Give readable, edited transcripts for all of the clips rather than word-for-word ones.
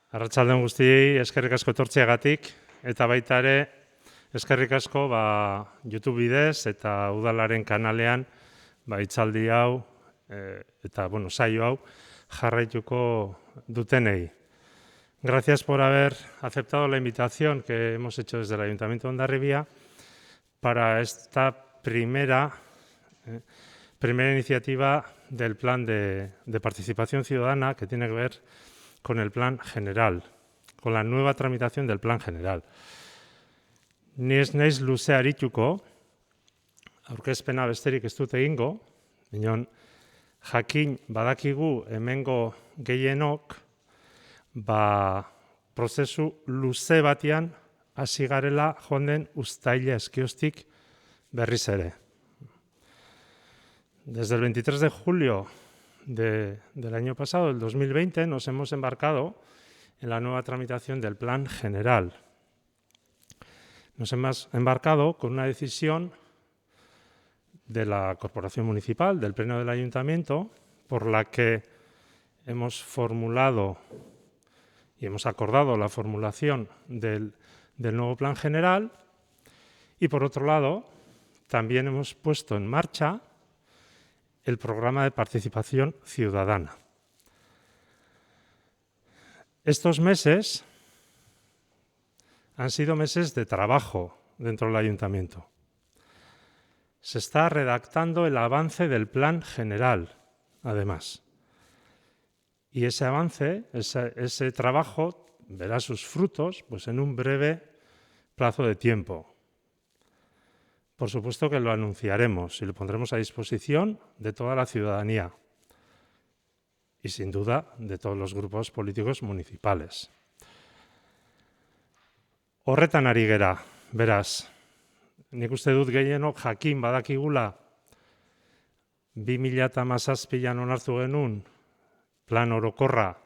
Arratsalde on guztiei, eskerrik asko etortzeagatik eta baita ere eskerrik asko YouTube bidez eta udalaren kanalean hitzaldi hau eta saio hau jarraituko dutenei. Gracias por haber aceptado la invitación que hemos hecho desde el Ayuntamiento de Hondarribia para esta primera iniciativa del plan de participación ciudadana que tiene que ver con el plan general, con la nueva tramitación del plan general. Ni ez naiz luze arituko, aurkezpena besterik ez dut egingo, baina jakin badakigu hemengo gehienok prozesu luze batean hasi garela joan den uztaila eskioztik berriz ere. Desde el 23 de julio del año pasado, del 2020, nos hemos embarcado en la nueva tramitación del plan general. Nos hemos embarcado con una decisión de la Corporación Municipal, del Pleno del Ayuntamiento, por la que hemos formulado y hemos acordado la formulación del nuevo plan general y, por otro lado, también hemos puesto en marcha el programa de participación ciudadana. Estos meses han sido meses de trabajo dentro del Ayuntamiento. Se está redactando el avance del plan general, además. Y ese avance, ese trabajo, verá sus frutos en un breve plazo de tiempo. Por supuesto que lo anunciaremos y lo pondremos a disposición de toda la ciudadanía y, sin duda, de todos los grupos políticos municipales. Horretan ari gera, beraz, nik uste dut gehienok jakin badakigula 2017an onartu genuen plan orokorra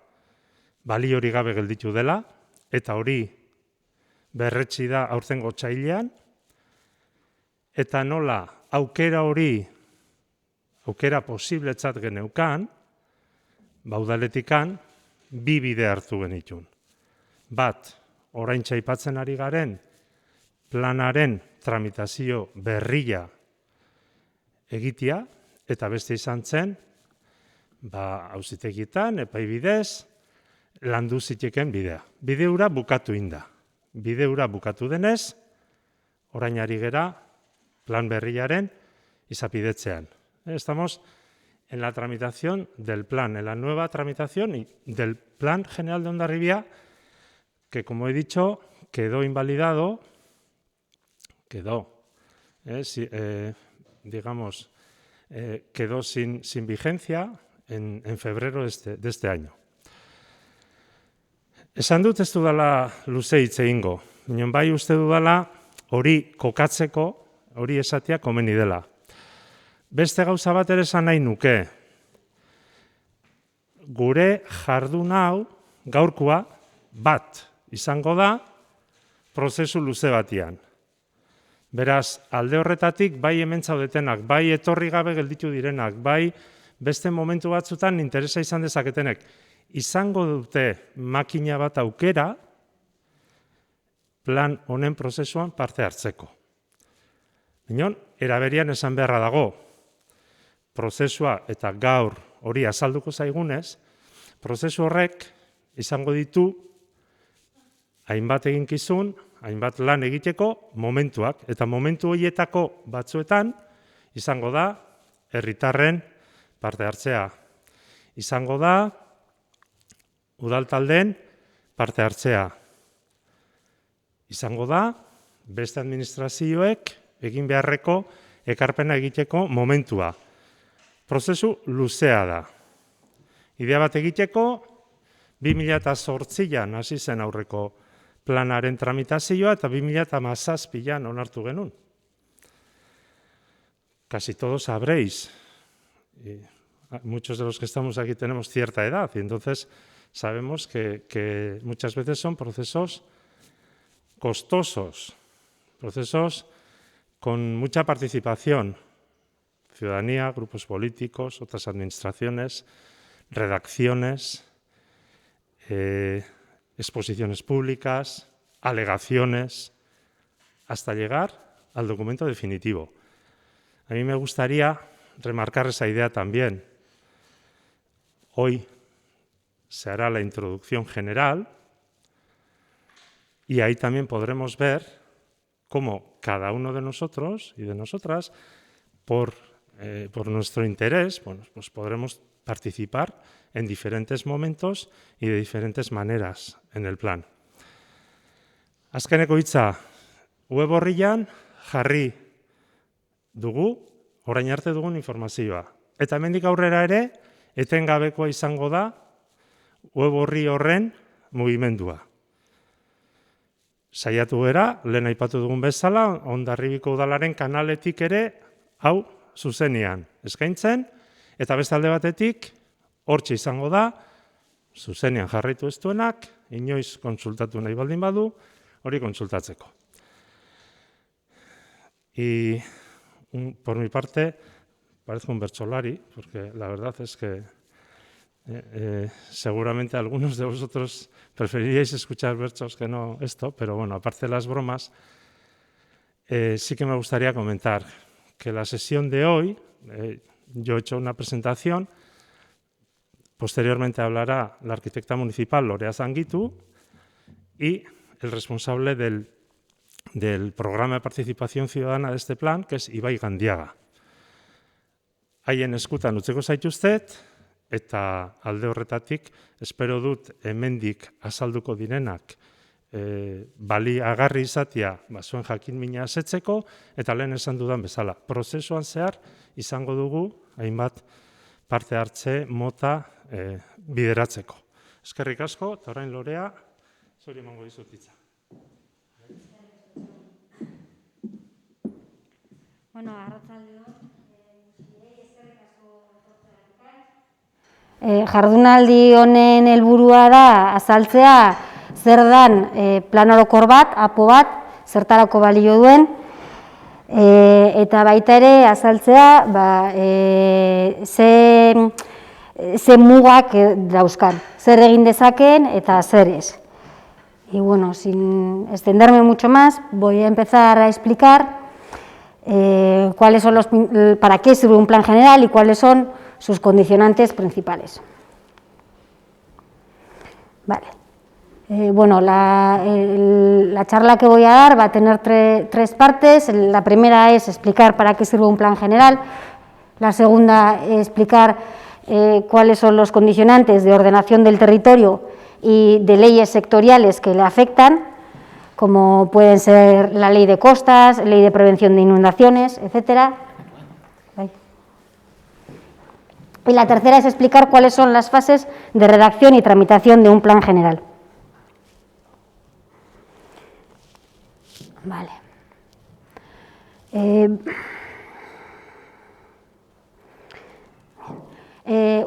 baliorik gabe gelditu dela, eta hori berretsi da aurtengo otsailean, eta nola aukera hori, aukera posibletzat geneukan, udaletikan bi bide hartu genitun. Bat, oraintxe aipatzen ari garen planaren tramitazio berria egitea, eta beste izan zen, auzitegietan, epai bidez, landu ziteken bidea. Bide hura bukatu inda. Bide hura bukatu denez, orain ari gera plan berriaren izapidetzean. Estamos en la tramitación del plan, en la nueva tramitación del plan general de Hondarribia, que, como he dicho, quedó invalidado, quedó sin vigencia en febrero de este año. Esan dut ez dudala luze hitz egingo, baina bai uste dudala hori kokatzeko, hori esatea komeni dela. Beste gauza bat ere esan nahi nuke. Gure jardun hau, gaurkoa, bat izango da prozesu luze batean. Beraz, alde horretatik, bai hemen zaudetenak, bai etorri gabe gelditu direnak, bai beste momentu batzutan interesa izan dezaketenek, izango dute makina bat aukera plan honen prozesuan parte hartzeko. Baina, eraberian esan beharra dago, prozesua eta gaur hori azalduko zaigunez, prozesu horrek izango ditu hainbat eginkizun, hainbat lan egiteko momentuak, eta momentu horietako batzuetan izango da herritarren parte hartzea. Izango da udaltaldeen parte hartzea. Izango da beste administrazioek egin beharreko ekarpena egiteko momentua. Prozesu luzea da. Idea bat egiteko 2008an hasi zen aurreko planaren tramitazioa eta 2017an onartu genuen. Casi todos sabréis, muchos de los que estamos aquí tenemos cierta edad y entonces sabemos que muchas veces son procesos costosos, procesos con mucha participación, ciudadanía, grupos políticos, otras administraciones, redacciones, exposiciones públicas, alegaciones, hasta llegar al documento definitivo. A mí me gustaría remarcar esa idea también. Hoy se hará la introducción general y ahí también podremos ver cómo cada uno de nosotros y de nosotras, por nuestro interés, bueno, pues podremos participar en diferentes momentos y de diferentes maneras en el plan. Azkeneko hitza, web orrian jarri dugu orain arte dugun informazioa. Eta hemendik aurrera ere, etengabekoa izango da web orri horren mugimendua. Saiatu gera, lehen aipatu dugun bezala, Hondarribiko udalaren kanaletik ere, hau zuzenean eskaintzen, eta beste alde batetik, hortxe izango da, zuzenean jarraitu ez duenak, inoiz kontsultatu nahi baldin badu, hori kontsultatzeko. Y por mi parte, parezco un bertsolari, porque la verdad es que seguramente algunos de vosotros preferiríais escuchar versos que no esto, pero bueno, aparte de las bromas, sí que me gustaría comentar que la sesión de hoy, yo he hecho una presentación, posteriormente hablará la arquitecta municipal Lorea Zanguitu y el responsable del programa de participación ciudadana de este plan, que es Ibai Gandiaga. Haien eskutan utziko zaituztet, eta alde horretatik, espero dut hemendik azalduko direnak baliagarri izatea zuen jakin-mina asetzeko, eta lehen esan dudan bezala. Prozesuan zehar izango dugu hainbat parte hartze mota bideratzeko. Eskerrik asko, eta orain Lorea, zuri emango dizut hitza. Bueno, arratsaldeon. Jardunaldi honen helburua da azaltzea zer dan plan orokor bat, APO bat, zertarako balio duen, eta baita ere azaltzea ze mugak dauzkan, zer egin dezakeen eta zer ez. Y bueno, sin extenderme mucho más, voy a empezar a explicar cuáles son para qué sirve un plan general y cuáles son sus condicionantes principales. Vale. Bueno, la charla que voy a dar va a tener tres partes. La primera es explicar para qué sirve un plan general. La segunda, explicar cuáles son los condicionantes de ordenación del territorio y de leyes sectoriales que le afectan, como pueden ser la ley de costas, ley de prevención de inundaciones, etcétera. Y la tercera es explicar cuáles son las fases de redacción y tramitación de un plan general. Vale.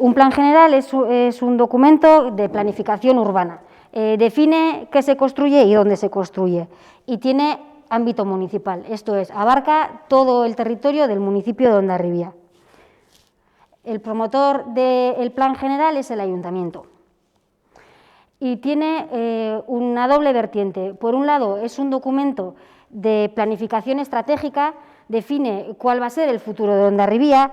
Un plan general es un documento de planificación urbana. Define qué se construye y dónde se construye. Y tiene ámbito municipal, esto es, abarca todo el territorio del municipio de Hondarribia. El promotor del plan general es el ayuntamiento y tiene una doble vertiente. Por un lado, es un documento de planificación estratégica, define cuál va a ser el futuro de Hondarribia,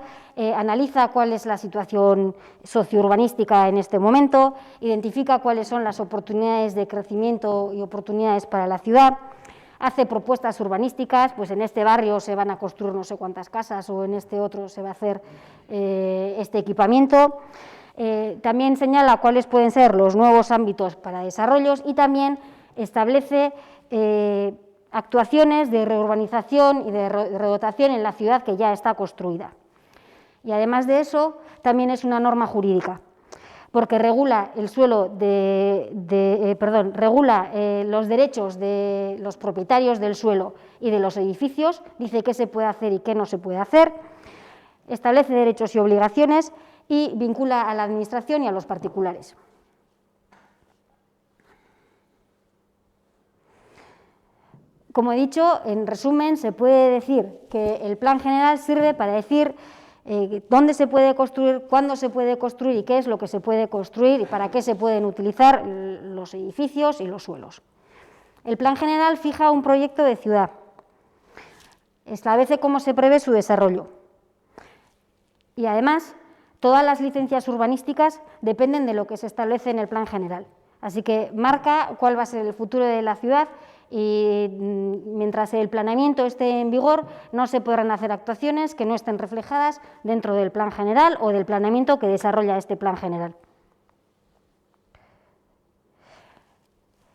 analiza cuál es la situación sociourbanística en este momento, identifica cuáles son las oportunidades de crecimiento y oportunidades para la ciudad, hace propuestas urbanísticas, pues en este barrio se van a construir no sé cuántas casas o en este otro se va a hacer este equipamiento. También señala cuáles pueden ser los nuevos ámbitos para desarrollos y también establece actuaciones de reurbanización y de redotación en la ciudad que ya está construida. Y además de eso, también es una norma jurídica, porque regula el suelo regula los derechos de los propietarios del suelo y de los edificios, dice qué se puede hacer y qué no se puede hacer, establece derechos y obligaciones y vincula a la administración y a los particulares. Como he dicho, en resumen, se puede decir que el plan general sirve para decir dónde se puede construir, cuándo se puede construir y qué es lo que se puede construir y para qué se pueden utilizar los edificios y los suelos. El Plan General fija un proyecto de ciudad, establece cómo se prevé su desarrollo y además todas las licencias urbanísticas dependen de lo que se establece en el Plan General, así que marca cuál va a ser el futuro de la ciudad y mientras el planeamiento esté en vigor no se podrán hacer actuaciones que no estén reflejadas dentro del Plan General o del planeamiento que desarrolla este Plan General.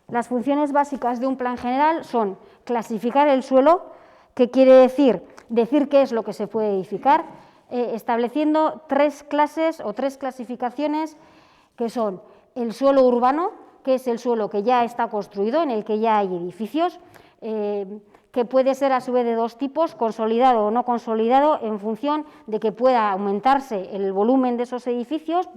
Las funciones básicas de un Plan General son clasificar el suelo, que quiere decir qué es lo que se puede edificar, estableciendo 3 clases o 3 clasificaciones que son el suelo urbano, que es el suelo que ya está construido, en el que ya hay edificios, que puede ser a su vez de 2 tipos, consolidado o no consolidado, en función de que pueda aumentarse el volumen de esos edificios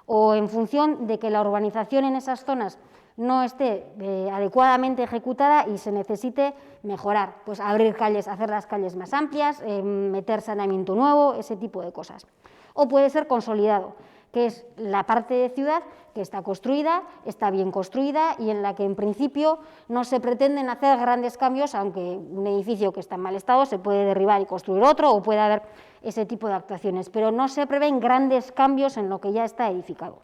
o en función de que la urbanización en esas zonas no esté adecuadamente ejecutada y se necesite mejorar, pues abrir calles, hacer las calles más amplias, meter saneamiento nuevo, ese tipo de cosas. O puede ser consolidado, que es la parte de ciudad que está construida, está bien construida y en la que en principio no se pretenden hacer grandes cambios, aunque un edificio que está en mal estado se puede derribar y construir otro o puede haber ese tipo de actuaciones, pero no se prevén grandes cambios en lo que ya está edificado.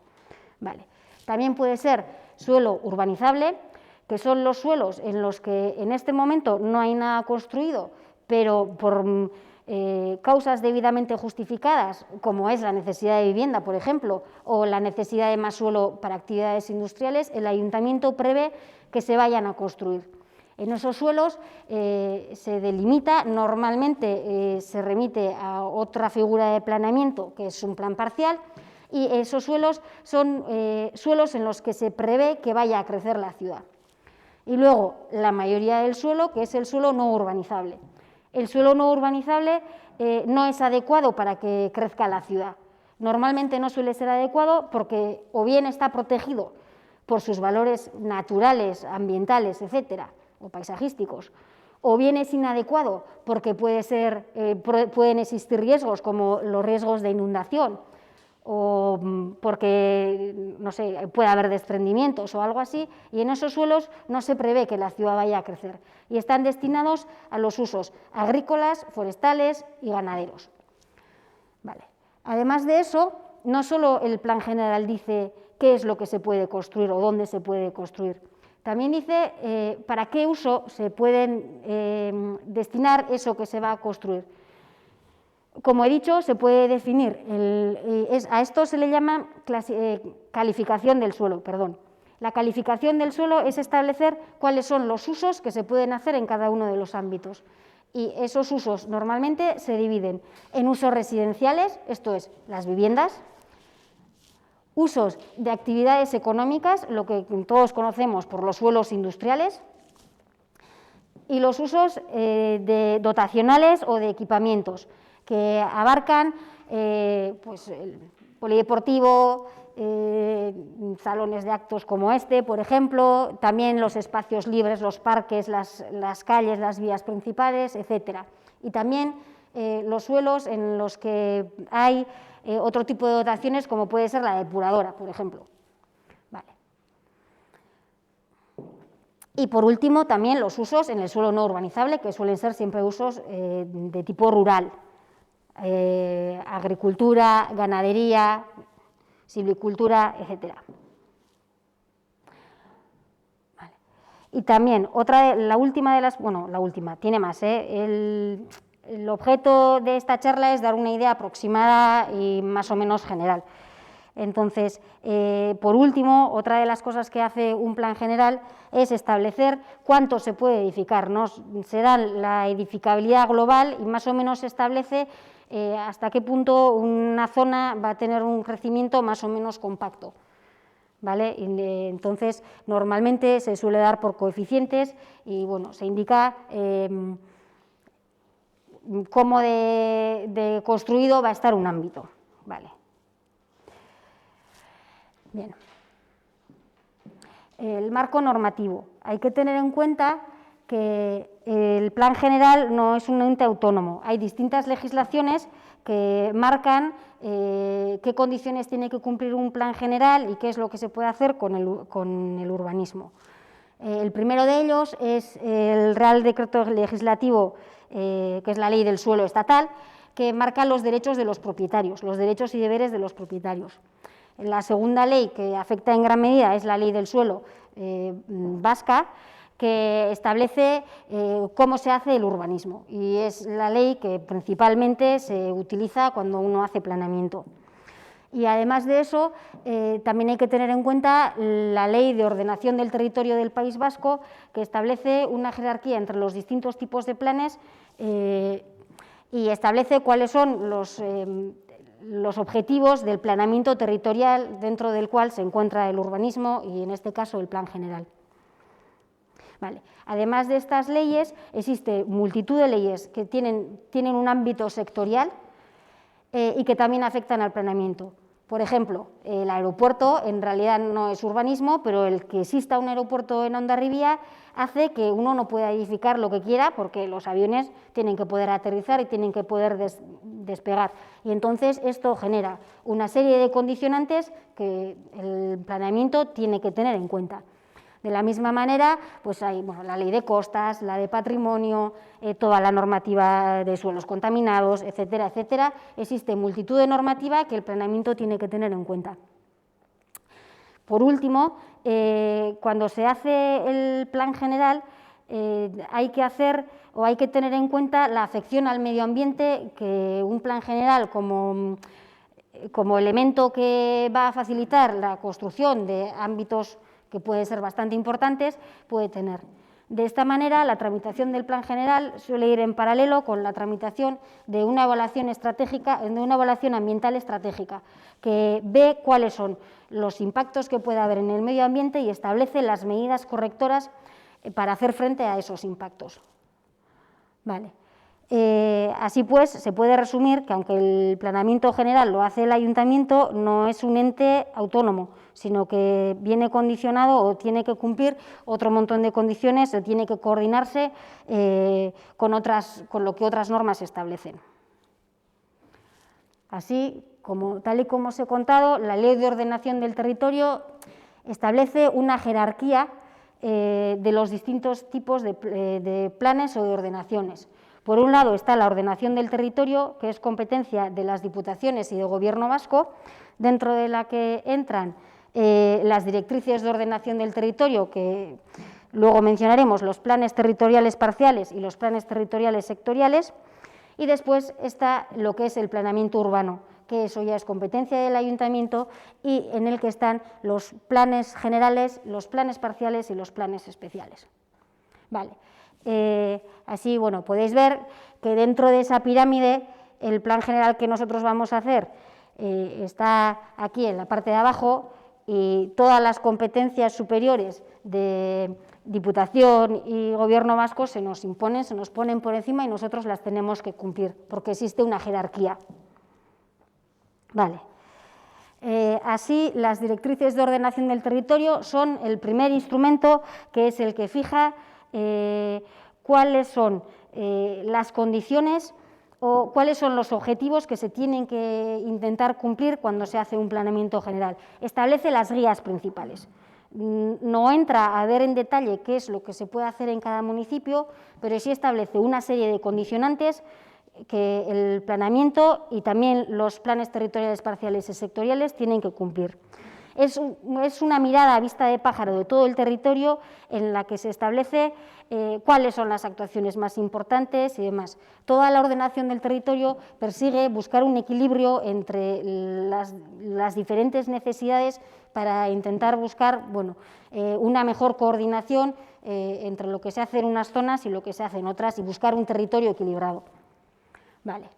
Vale. También puede ser suelo urbanizable, que son los suelos en los que en este momento no hay nada construido, pero por causas debidamente justificadas, como es la necesidad de vivienda, por ejemplo, o la necesidad de más suelo para actividades industriales, el ayuntamiento prevé que se vayan a construir. En esos suelos se delimita, normalmente se remite a otra figura de planeamiento, que es un plan parcial, y esos suelos son suelos en los que se prevé que vaya a crecer la ciudad. Y luego, la mayoría del suelo, que es el suelo no urbanizable. El suelo no urbanizable no es adecuado para que crezca la ciudad. Normalmente no suele ser adecuado porque o bien está protegido por sus valores naturales, ambientales, etcétera, o paisajísticos, o bien es inadecuado porque pueden existir riesgos como los riesgos de inundación o porque, no sé, puede haber desprendimientos o algo así, y en esos suelos no se prevé que la ciudad vaya a crecer y están destinados a los usos agrícolas, forestales y ganaderos. Vale. Además de eso, no solo el Plan General dice qué es lo que se puede construir o dónde se puede construir, también dice para qué uso se pueden destinar eso que se va a construir. Como he dicho, se puede definir, a esto se le llama calificación del suelo, perdón. La calificación del suelo es establecer cuáles son los usos que se pueden hacer en cada uno de los ámbitos. Y esos usos normalmente se dividen en usos residenciales, esto es, las viviendas, usos de actividades económicas, lo que todos conocemos por los suelos industriales, y los usos dotacionales o de equipamientos, que abarcan pues, el polideportivo, salones de actos como este, por ejemplo, también los espacios libres, los parques, las calles, las vías principales, etcétera. Y también los suelos en los que hay otro tipo de dotaciones, como puede ser la depuradora, por ejemplo. Vale. Y por último, también los usos en el suelo no urbanizable, que suelen ser siempre usos de tipo rural. Agricultura, ganadería, silvicultura, etcétera. Vale. Y también, la última de las, bueno, la última, tiene más, el objeto de esta charla es dar una idea aproximada y más o menos general. Entonces, por último, otra de las cosas que hace un plan general es establecer cuánto se puede edificar, ¿no? Se da la edificabilidad global y más o menos se establece hasta qué punto una zona va a tener un crecimiento más o menos compacto, ¿vale? Entonces, normalmente se suele dar por coeficientes y, bueno, se indica cómo de construido va a estar un ámbito, ¿vale? Bien. El marco normativo. Hay que tener en cuenta que el plan general no es un ente autónomo. Hay distintas legislaciones que marcan qué condiciones tiene que cumplir un plan general y qué es lo que se puede hacer con el urbanismo. El primero de ellos es el Real Decreto Legislativo, que es la Ley del Suelo Estatal, que marca los derechos de los propietarios, los derechos y deberes de los propietarios. La segunda ley que afecta en gran medida es la Ley del Suelo vasca, que establece cómo se hace el urbanismo, y es la ley que principalmente se utiliza cuando uno hace planeamiento. Y además de eso, también hay que tener en cuenta la Ley de Ordenación del Territorio del País Vasco, que establece una jerarquía entre los distintos tipos de planes y establece cuáles son los objetivos del planeamiento territorial dentro del cual se encuentra el urbanismo y, en este caso, el plan general. Vale. Además de estas leyes, existe multitud de leyes que tienen un ámbito sectorial y que también afectan al planeamiento. Por ejemplo, el aeropuerto en realidad no es urbanismo, pero el que exista un aeropuerto en Hondarribia hace que uno no pueda edificar lo que quiera, porque los aviones tienen que poder aterrizar y tienen que poder despegar. Y entonces esto genera una serie de condicionantes que el planeamiento tiene que tener en cuenta. De la misma manera, pues hay la ley de costas, la de patrimonio, toda la normativa de suelos contaminados, etcétera, etcétera. Existe multitud de normativa que el planeamiento tiene que tener en cuenta. Por último, cuando se hace el plan general, hay que tener en cuenta la afección al medio ambiente que un plan general como elemento que va a facilitar la construcción de ámbitos que pueden ser bastante importantes, puede tener. De esta manera, la tramitación del plan general suele ir en paralelo con la tramitación de una evaluación ambiental estratégica, que ve cuáles son los impactos que puede haber en el medio ambiente y establece las medidas correctoras para hacer frente a esos impactos. Vale. Así pues, se puede resumir que aunque el planeamiento general lo hace el ayuntamiento, no es un ente autónomo, sino que viene condicionado o tiene que cumplir otro montón de condiciones o tiene que coordinarse con lo que otras normas establecen. Así, tal y como os he contado, la Ley de Ordenación del Territorio establece una jerarquía de los distintos tipos de planes o de ordenaciones. Por un lado está la ordenación del territorio, que es competencia de las diputaciones y del Gobierno vasco, dentro de la que entran las directrices de ordenación del territorio, que luego mencionaremos, los planes territoriales parciales y los planes territoriales sectoriales, y después está lo que es el planeamiento urbano, que eso ya es competencia del ayuntamiento y en el que están los planes generales, los planes parciales y los planes especiales. Vale. Así, bueno, podéis ver que dentro de esa pirámide el plan general que nosotros vamos a hacer está aquí en la parte de abajo y todas las competencias superiores de Diputación y Gobierno vasco se nos imponen, se nos ponen por encima y nosotros las tenemos que cumplir porque existe una jerarquía. Vale. Así, las directrices de ordenación del territorio son el primer instrumento, que es el que fija cuáles son las condiciones o cuáles son los objetivos que se tienen que intentar cumplir cuando se hace un planeamiento general. Establece las guías principales. No entra a ver en detalle qué es lo que se puede hacer en cada municipio, pero sí establece una serie de condicionantes que el planeamiento y también los planes territoriales parciales y sectoriales tienen que cumplir. Es una mirada a vista de pájaro de todo el territorio en la que se establece cuáles son las actuaciones más importantes y demás. Toda la ordenación del territorio persigue buscar un equilibrio entre las diferentes necesidades para intentar buscar una mejor coordinación entre lo que se hace en unas zonas y lo que se hace en otras y buscar un territorio equilibrado. Vale.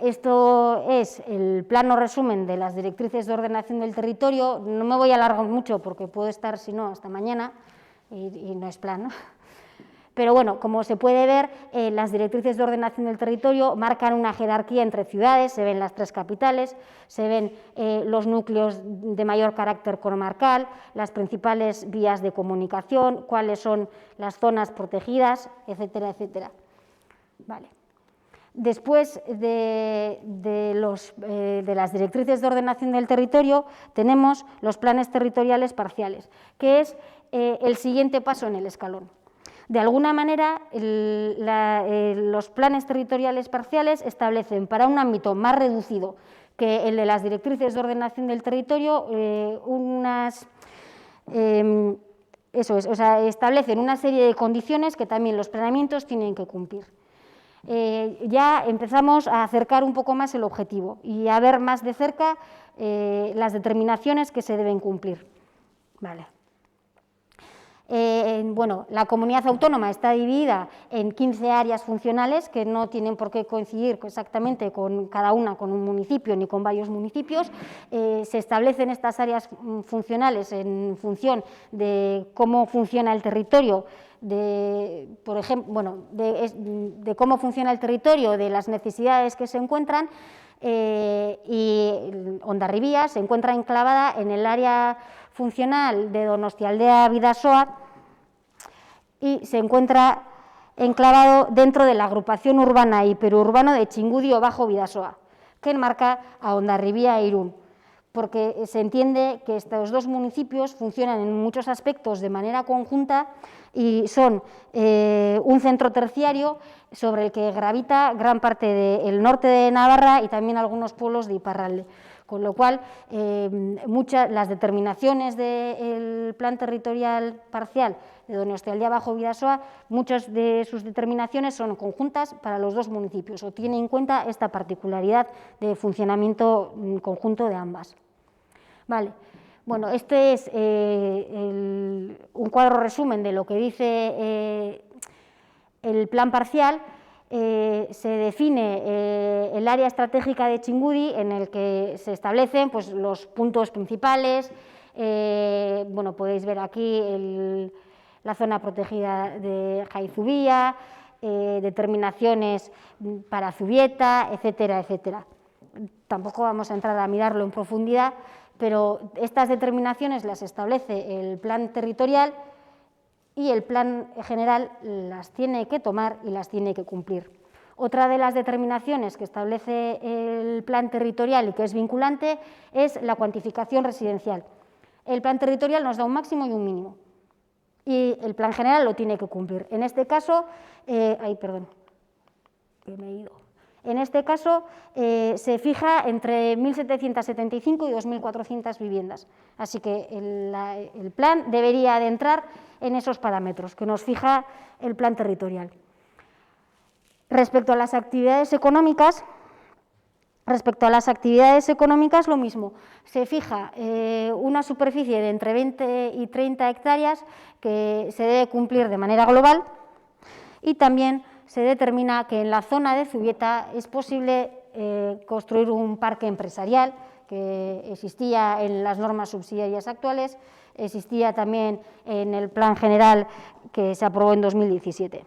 Esto es el plano resumen de las directrices de ordenación del territorio. No me voy a alargar mucho porque puedo estar, si no, hasta mañana y no es plan, ¿no? Pero bueno, como se puede ver, las directrices de ordenación del territorio marcan una jerarquía entre ciudades, se ven las 3 capitales, se ven los núcleos de mayor carácter comarcal, las principales vías de comunicación, cuáles son las zonas protegidas, etcétera, etcétera. Vale. Después de las directrices de ordenación del territorio, tenemos los planes territoriales parciales, que es el siguiente paso en el escalón. De alguna manera, los planes territoriales parciales establecen establecen para un ámbito más reducido que el de las directrices de ordenación del territorio establecen una serie de condiciones que también los planeamientos tienen que cumplir. Ya empezamos a acercar un poco más el objetivo y a ver más de cerca las determinaciones que se deben cumplir. Vale. Bueno, la comunidad autónoma está dividida en 15 áreas funcionales que no tienen por qué coincidir exactamente con cada una con un municipio ni con varios municipios. Se establecen estas áreas funcionales en función de cómo funciona el territorio, por ejemplo, de cómo funciona el territorio, de las necesidades que se encuentran. Y Hondarribia se encuentra enclavada en el área funcional de Donostialdea-Bidasoa y se encuentra enclavado dentro de la agrupación urbana y perurbano de Txingudi-Bajo Bidasoa, que enmarca a Hondarribia e Irún, porque se entiende que estos dos municipios funcionan en muchos aspectos de manera conjunta y son un centro terciario sobre el que gravita gran parte del norte de Navarra y también algunos pueblos de Iparralde. Con lo cual, las determinaciones del plan territorial parcial de Donostialdea-Bajo Bidasoa, muchas de sus determinaciones son conjuntas para los dos municipios o tienen en cuenta esta particularidad de funcionamiento conjunto de ambas. Vale. Bueno, este es un cuadro resumen de lo que dice el plan parcial. Se define el área estratégica de Txingudi, en el que se establecen pues, los puntos principales. Bueno, podéis ver aquí la zona protegida de Jaizubía, determinaciones para Zubieta, etcétera, etcétera. Tampoco vamos a entrar a mirarlo en profundidad, pero estas determinaciones las establece el plan territorial y el plan general las tiene que tomar y las tiene que cumplir. Otra de las determinaciones que establece el plan territorial y que es vinculante es la cuantificación residencial. El plan territorial nos da un máximo y un mínimo y el plan general lo tiene que cumplir. En este caso, En este caso, se fija entre 1.775 y 2.400 viviendas. Así que el plan debería de entrar en esos parámetros que nos fija el plan territorial. Respecto a las actividades económicas, lo mismo. Se fija una superficie de entre 20 y 30 hectáreas que se debe cumplir de manera global y también se determina que en la zona de Zubieta es posible construir un parque empresarial que existía en las normas subsidiarias actuales, existía también en el plan general que se aprobó en 2017.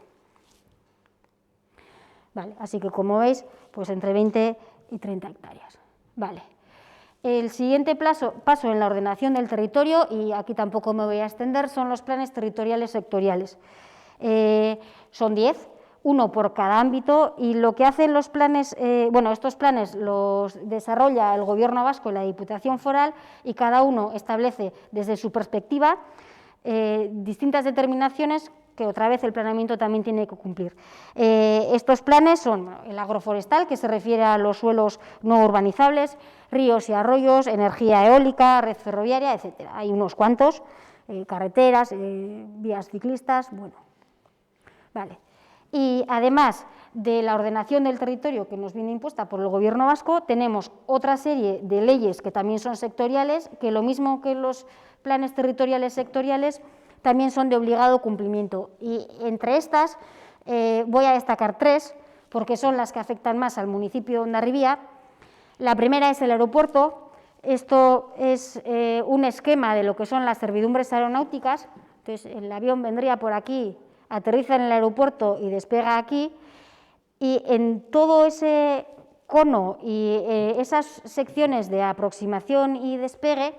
Vale, así que como veis, pues entre 20 y 30 hectáreas. Vale. El siguiente paso en la ordenación del territorio, y aquí tampoco me voy a extender, son los planes territoriales sectoriales. Son 10. Uno por cada ámbito, y lo que hacen los planes, estos planes los desarrolla el Gobierno vasco y la Diputación Foral y cada uno establece desde su perspectiva distintas determinaciones que otra vez el planeamiento también tiene que cumplir. Estos planes son el agroforestal, que se refiere a los suelos no urbanizables, ríos y arroyos, energía eólica, red ferroviaria, etcétera. Hay unos cuantos, carreteras, vías ciclistas, bueno, vale. Y además de la ordenación del territorio que nos viene impuesta por el Gobierno vasco, tenemos otra serie de leyes que también son sectoriales, que lo mismo que los planes territoriales sectoriales, también son de obligado cumplimiento. Y entre estas voy a destacar 3, porque son las que afectan más al municipio de Hondarribia. La primera es el aeropuerto. Esto es un esquema de lo que son las servidumbres aeronáuticas. Entonces, el avión vendría por aquí, aterriza en el aeropuerto y despega aquí, y en todo ese cono y esas secciones de aproximación y despegue,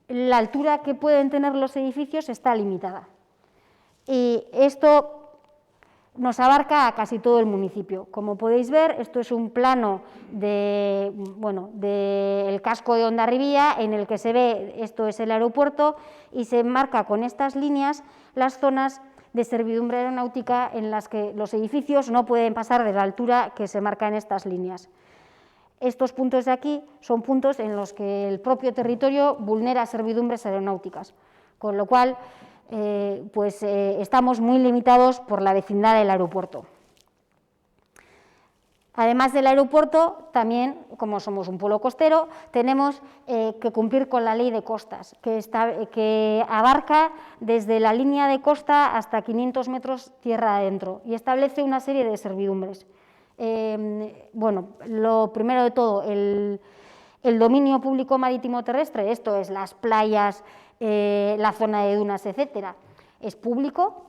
la altura que pueden tener los edificios está limitada. Y esto nos abarca a casi todo el municipio. Como podéis ver, esto es un plano del casco de Hondarribia, en el que se ve, esto es el aeropuerto, y se marca con estas líneas las zonas de servidumbre aeronáutica en las que los edificios no pueden pasar de la altura que se marca en estas líneas. Estos puntos de aquí son puntos en los que el propio territorio vulnera servidumbres aeronáuticas, con lo cual estamos muy limitados por la vecindad del aeropuerto. Además del aeropuerto, también, como somos un pueblo costero, tenemos que cumplir con la ley de costas, que abarca desde la línea de costa hasta 500 metros tierra adentro y establece una serie de servidumbres. Lo primero de todo, el dominio público marítimo terrestre, esto es las playas, la zona de dunas, etcétera, es público.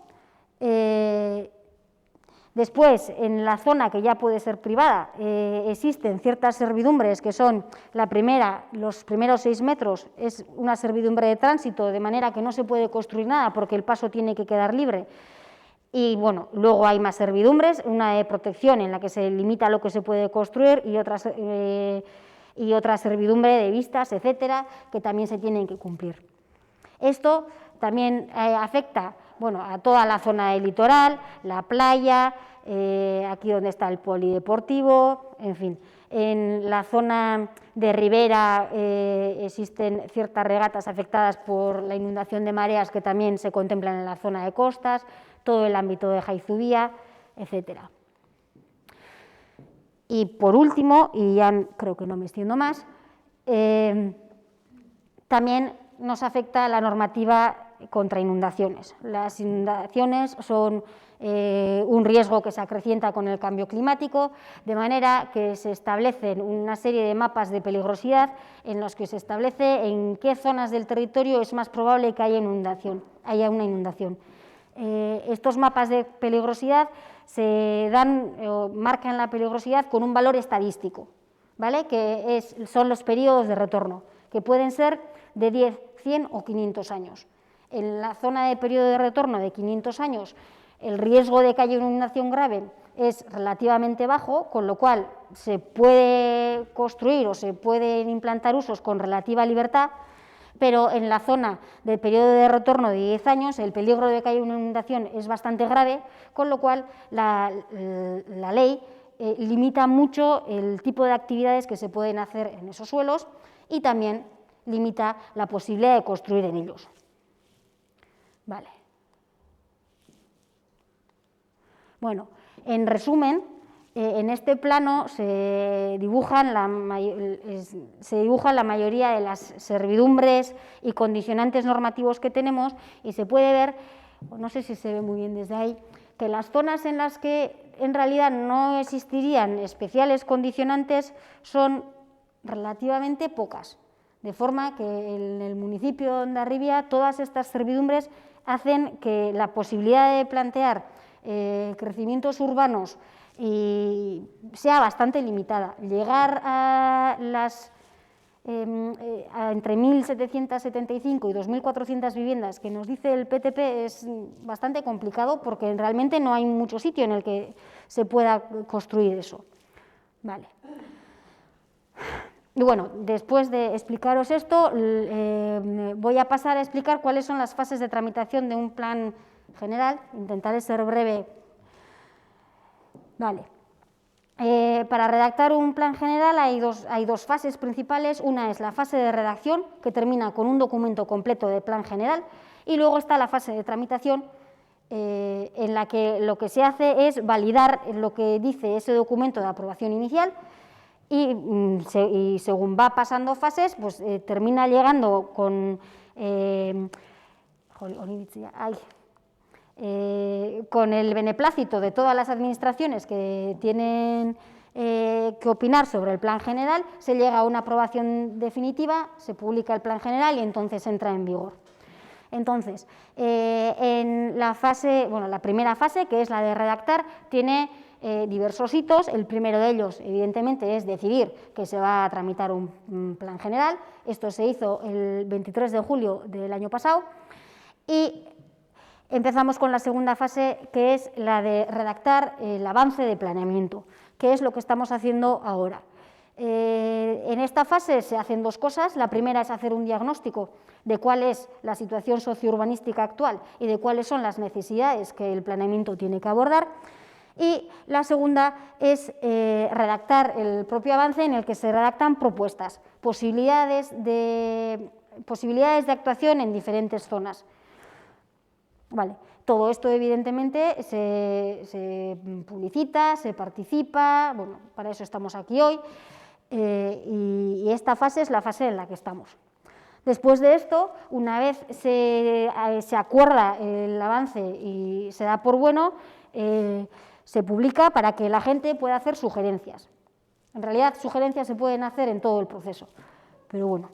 Después, en la zona que ya puede ser privada, existen ciertas servidumbres que son, la primera, los primeros 6 metros, es una servidumbre de tránsito, de manera que no se puede construir nada porque el paso tiene que quedar libre. Y bueno, luego hay más servidumbres, una de protección en la que se limita lo que se puede construir y otra servidumbre de vistas, etcétera, que también se tienen que cumplir. Esto también afecta a toda la zona del litoral, la playa, aquí donde está el polideportivo, en fin. En la zona de ribera existen ciertas regatas afectadas por la inundación de mareas que también se contemplan en la zona de costas, todo el ámbito de Jaizubía, etcétera. Y por último, y ya creo que no me extiendo más, también nos afecta la normativa contra inundaciones. Las inundaciones son un riesgo que se acrecienta con el cambio climático, de manera que se establecen una serie de mapas de peligrosidad en los que se establece en qué zonas del territorio es más probable que haya una inundación. Estos mapas de peligrosidad se marcan la peligrosidad con un valor estadístico, ¿vale? Que son los periodos de retorno, que pueden ser de 10, 100 o 500 años. En la zona de periodo de retorno de 500 años, el riesgo de que haya una inundación grave es relativamente bajo, con lo cual se puede construir o se pueden implantar usos con relativa libertad, pero en la zona del periodo de retorno de 10 años el peligro de que haya una inundación es bastante grave, con lo cual la ley limita mucho el tipo de actividades que se pueden hacer en esos suelos y también limita la posibilidad de construir en ellos. Vale. Bueno, en resumen, en este plano se dibujan la mayoría de las servidumbres y condicionantes normativos que tenemos y se puede ver, no sé si se ve muy bien desde ahí, que las zonas en las que en realidad no existirían especiales condicionantes son relativamente pocas, de forma que en el municipio de Hondarribia todas estas servidumbres hacen que la posibilidad de plantear crecimientos urbanos sea bastante limitada. Llegar a entre 1.775 y 2.400 viviendas que nos dice el PTP es bastante complicado porque realmente no hay mucho sitio en el que se pueda construir eso. Vale. Y bueno, después de explicaros esto, voy a pasar a explicar cuáles son las fases de tramitación de un plan general. Intentaré ser breve. Vale. Para redactar un plan general hay dos fases principales. Una es la fase de redacción, que termina con un documento completo de plan general, y luego está la fase de tramitación, en la que lo que se hace es validar lo que dice ese documento de aprobación inicial y según va pasando fases, pues termina llegando con el beneplácito de todas las administraciones que tienen que opinar sobre el plan general, se llega a una aprobación definitiva, se publica el plan general y entonces entra en vigor. Entonces, en la primera fase, que es la de redactar, tiene diversos hitos. El primero de ellos, evidentemente, es decidir que se va a tramitar un plan general. Esto se hizo el 23 de julio del año pasado y Empezamos con la segunda fase, que es la de redactar el avance de planeamiento, que es lo que estamos haciendo ahora. En esta fase se hacen dos cosas. La primera es hacer un diagnóstico de cuál es la situación sociourbanística actual y de cuáles son las necesidades que el planeamiento tiene que abordar. Y la segunda es redactar el propio avance, en el que se redactan propuestas, posibilidades de actuación en diferentes zonas. Vale. Todo esto, evidentemente, se publicita, se participa, bueno, para eso estamos aquí hoy, y esta fase es la fase en la que estamos. Después de esto, una vez se acuerda el avance y se da por bueno, se publica para que la gente pueda hacer sugerencias. En realidad, sugerencias se pueden hacer en todo el proceso, pero bueno.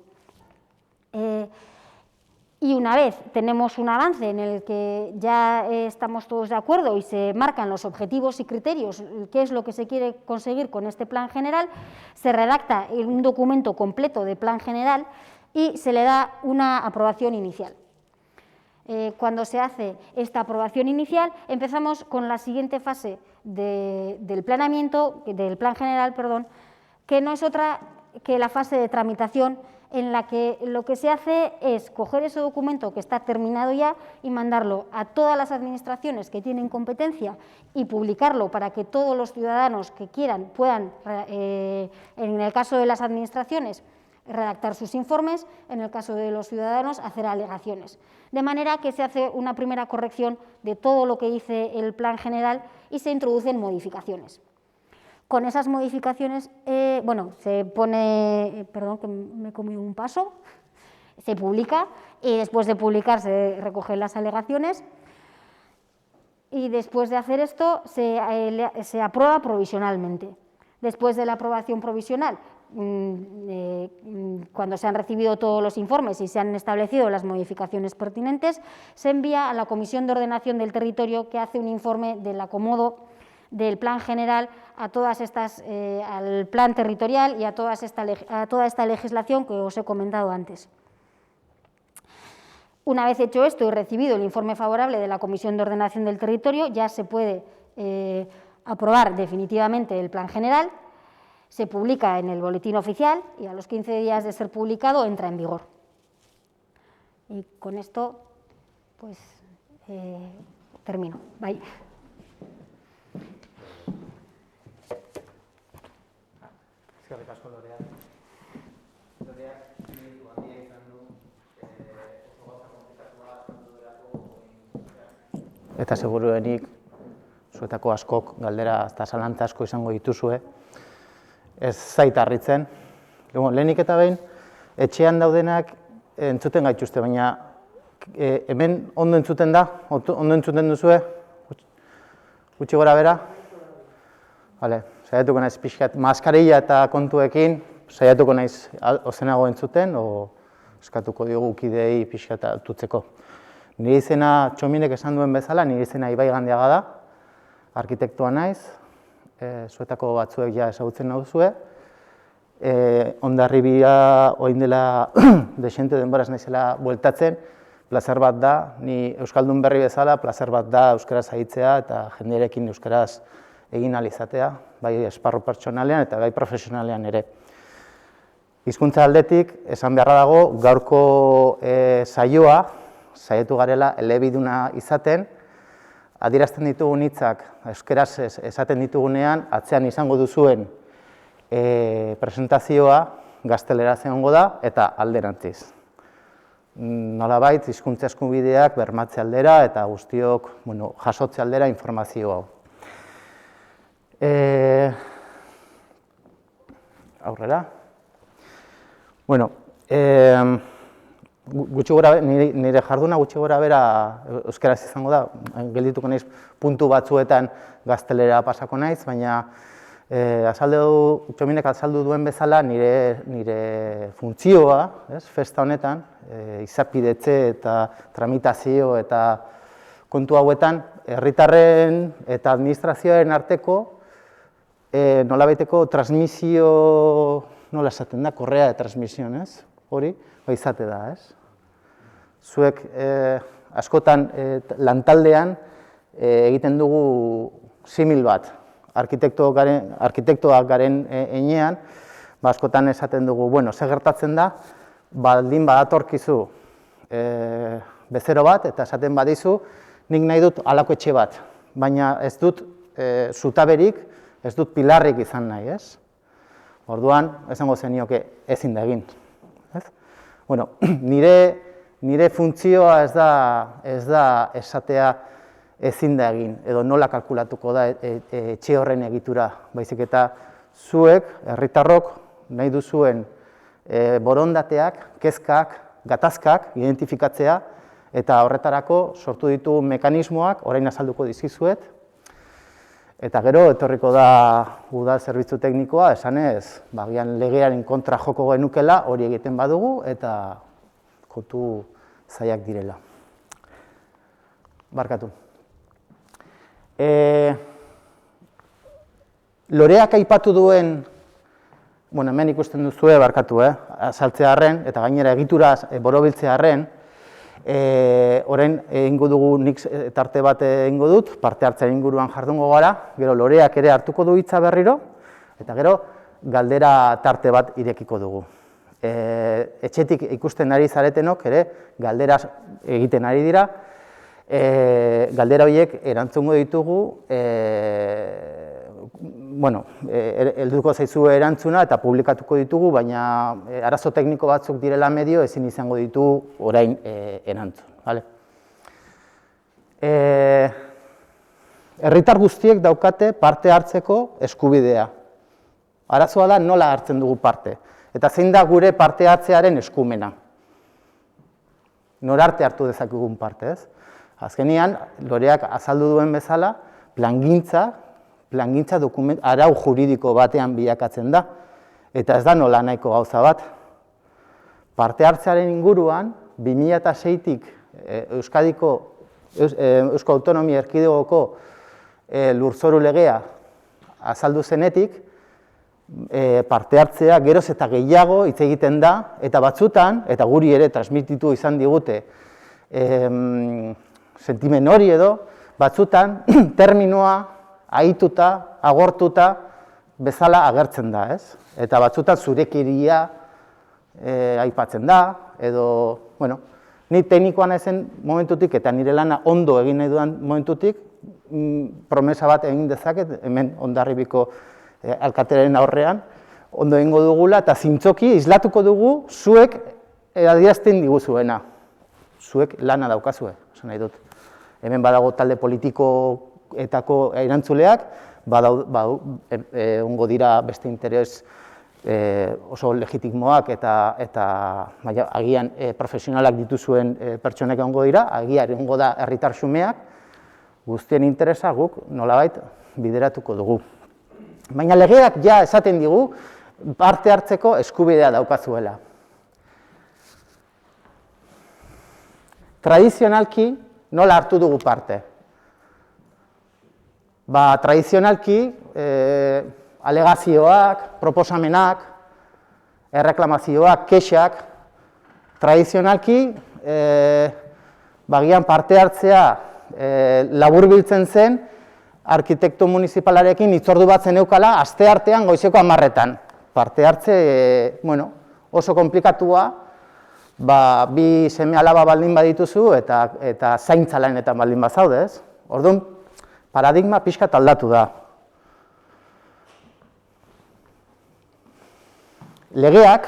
Y una vez tenemos un avance en el que ya estamos todos de acuerdo y se marcan los objetivos y criterios, qué es lo que se quiere conseguir con este plan general, se redacta un documento completo de plan general y se le da una aprobación inicial. Cuando se hace esta aprobación inicial, empezamos con la siguiente fase del planeamiento, del plan general, perdón, que no es otra que la fase de tramitación, en la que lo que se hace es coger ese documento que está terminado ya y mandarlo a todas las administraciones que tienen competencia y publicarlo para que todos los ciudadanos que quieran puedan, en el caso de las administraciones, redactar sus informes, en el caso de los ciudadanos, hacer alegaciones. De manera que se hace una primera corrección de todo lo que dice el plan general y se introducen modificaciones. Con esas modificaciones, se pone, perdón que me he comido un paso, se publica y después de publicar se recogen las alegaciones y después de hacer esto se aprueba provisionalmente. Después de la aprobación provisional, cuando se han recibido todos los informes y se han establecido las modificaciones pertinentes, se envía a la Comisión de Ordenación del Territorio, que hace un informe del acomodo del plan general a todas estas, al plan territorial y a toda esta legislación que os he comentado antes. Una vez hecho esto y recibido el informe favorable de la Comisión de Ordenación del Territorio, ya se puede aprobar definitivamente el plan general, se publica en el boletín oficial y a los 15 días de ser publicado entra en vigor. Y con esto, pues, termino. Bye. Eskerrik asko, Lorea. Lorea, nire handia izan du, oso gauza konplikatua azaldu delako. Eta seguruenik, zuetako askok galdera eta zalantza asko izango dituzue. Ez zait harritzen. Lehenik eta behin, etxean daudenak entzuten gaituzte, baina hemen ondo entzuten da, ondo entzuten duzue, gutxi gora bera. Vale. Saiatuko naiz pixkat maskarilla eta kontuekin, saiatuko naiz ozenago entzuten, eskatuko diogu kideei pixkat atutzeko. Nire izena Txominek esan duen bezala, nire izena Ibai Gandiaga da, arkitektoa naiz, zuetako batzuek ja ezagutzen nauzue. Hondarribia orain dela dexente denboraz naizela bueltatzen, plazer bat da, ni euskaldun berri bezala, plazer bat da euskaraz aritzea eta jendearekin euskaraz egin ahal izatea, bai esparru pertsonalean eta bai profesionalean ere. Hizkuntza aldetik, esan beharra dago, gaurko saioa, saiatu garela elebiduna izaten, adierazten ditugun hitzak euskaraz esaten ditugunean, atzean izango duzuen presentazioa gazteleraz egongo da eta alderantziz. Nolabait, hizkuntza eskubideak bermatze aldera eta guztiok jasotze aldera informazio hau. Aurrera. Bueno, nire jarduna gutxi gora bera euskaraz izango da, geldituko naiz puntu batzuetan gaztelera pasako naiz, baina Txominek azaldu duen bezala nire funtzioa, festa honetan, izapidetze eta tramitazio eta kontu hauetan, herritarren eta administrazioaren arteko nolabaiteko transmisio, nola esaten da, korrea de transmisión, hori, izate da, ez? Zuek askotan lantaldean egiten dugu simil bat, arkitektoak garen enean, askotan esaten dugu, bueno, ze gertatzen da, baldin badatorkizu bezero bat, eta esaten badizu, nik nahi dut halako etxe bat, baina ez dut zutaberik, ez dut pilarrik izan nahi, ez? Orduan, esango zenioke ezin da egin. Bueno, nire funtzioa ez da esatea ezin da egin, edo nola kalkulatuko da etxe horren egitura, baizik eta zuek, herritarrok, nahi duzuen borondateak, kezkak, gatazkak identifikatzea, eta horretarako sortu ditugu mekanismoak, orain azalduko dizkizuet, eta gero etorriko da udal zerbitzu teknikoa, esanez, bagian legearen kontra joko genukela, hori egiten badugu, eta kontu zailak direla. Barkatu. Loreak aipatu duen, bueno, hemen ikusten duzue, barkatu, azaltzearren, eta gainera egituraz borobiltzearren, orain egingo dugu, nik tarte bat egingo dut, parte hartzea inguruan jardungo gara, gero loreak ere hartuko du hitza berriro, eta gero galdera tarte bat irekiko dugu. Etxetik ikusten ari zaretenok ere galderaz egiten ari dira, galdera horiek erantzungo ditugu, bueno, helduko zaizue erantzuna eta publikatuko ditugu, baina arazo tekniko batzuk direla medio ezin izango ditugu orain erantzun. Herritar guztiek daukate parte hartzeko eskubidea. Arazoa da nola hartzen dugu parte, eta zein da gure parte hartzearen eskumena. Norarte hartu dezakegun parte, ez? Azkenean, Loreak azaldu duen bezala, plangintza arau juridiko batean bilakatzen da, eta ez da nola nahiko gauza bat. Parte hartzearen inguruan, 2006tik Eusko Autonomia Erkidegoko lurzoru legea azaldu zenetik, parte hartzea geroz eta gehiago hitz egiten da, eta batzutan, eta guri ere transmititu izan digute, sentimen hori edo, batzutan terminoa ahituta, agortuta, bezala agertzen da, ez? Eta batzutan zurekeria aipatzen da, edo, bueno, ni teknikoan ezen momentutik eta nire lana ondo egin nahi dudan momentutik, promesa bat egin dezaket, hemen Hondarribiko alkatearen aurrean, ondo egingo dugula, eta zintzoki islatuko dugu zuek adierazten diguzuena. Zuek lana daukazue, esan nahi dut. Hemen badago talde politikoetako erantzuleak, ongo dira beste interes oso legitimoak eta agian profesionalak dituzuen pertsonek ongo dira, agian ongo da herritar xumeak, guztien interesa guk nolabait bideratuko dugu. Baina legeak ja esaten digu parte hartzeko eskubidea daukazuela. Tradizionalki nola hartu dugu parte? Tradizionalki alegazioak, proposamenak, erreklamazioak, kexak, tradizionalki bagian parte hartzea laburbiltzen zen arkitekto municipalarekin hitzordu bat zeneukala asteartean goizeko 10etan. Parte hartze, oso konplikatua, bi seme-alaba baldin badituzu eta zaintza lanetan baldin bazaude, ez? Orduan, paradigma pixkat aldatu da. Legeak,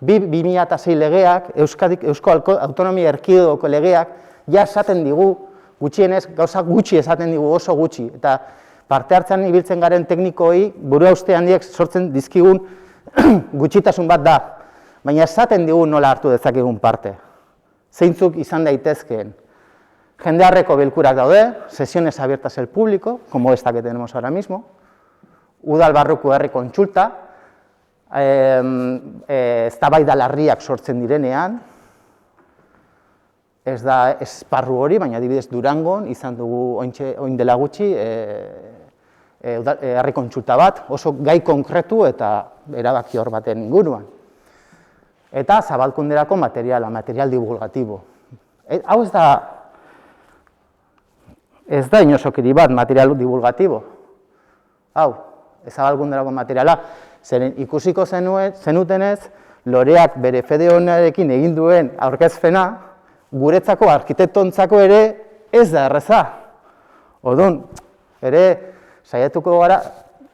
2006 legeak, Eusko Autonomia Erkidegoko legeak, ja esaten digu, gutxienez, gauza gutxi esaten digu, oso gutxi, eta parte hartzean ibiltzen garen teknikoei burua uste handiek sortzen dizkigun gutxitasun bat da, baina esaten digu nola hartu dezakegun parte. Zeintzuk izan daitezkeen. Jendearreko bilkurak daude, sesiones abiertas al público, como esta que tenemos ahora mismo, udal barruko herri kontsulta, eztabaida larriak sortzen direnean, ez da esparru hori, baina adibidez Durangon izan dugu orain dela gutxi herri kontsulta bat, oso gai konkretu eta erabaki hor baten inguruan. Eta zabalkunderako material divulgatibo. Hau ez da ez da inosokiri bat material divulgatibo. Hau, ezabalkunderako materiala, zeren ikusiko zenutenez, Loreak bere fede honarekin egin duen aurkezpena, guretzako arkitektontzako ere ez da erreza. Orduan, ere saiatuko gara,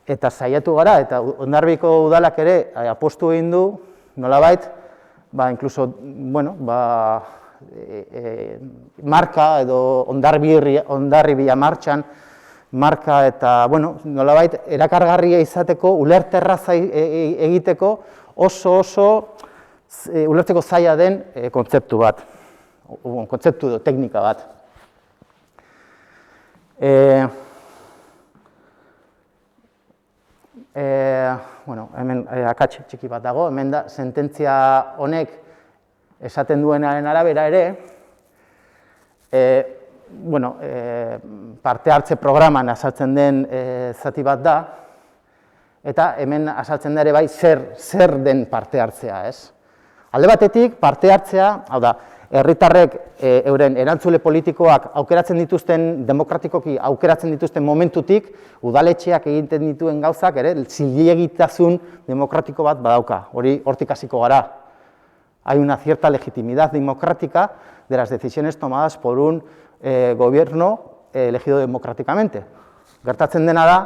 eta Hondarribiko udalak ere apostu egin du, nolabait, inkluso, bueno, marka edo Hondarribia martxan, marka eta, bueno, nolabait, erakargarria izateko, ulerterraza egiteko, oso ulertzeko zaila den kontzeptu bat, kontzeptu edo teknika bat. Bueno, hemen akats txiki bat dago, hemen da, sententzia honek esaten duenaren arabera ere, bueno, parte hartze programan azaltzen den zati bat da, eta hemen azaltzen da ere bai zer den parte hartzea, ez? Alde batetik, parte hartzea, hau da, herritarrek euren erantzule politikoak aukeratzen dituzten, demokratikoki aukeratzen dituzten momentutik, udaletxeak egiten dituen gauzak, ere, zilegitasun demokratiko bat badauka, hori hortik hasiko gara. Hay una cierta legitimidad democrática de las decisiones tomadas por un gobierno elegido democráticamente. Gertatzen dena da,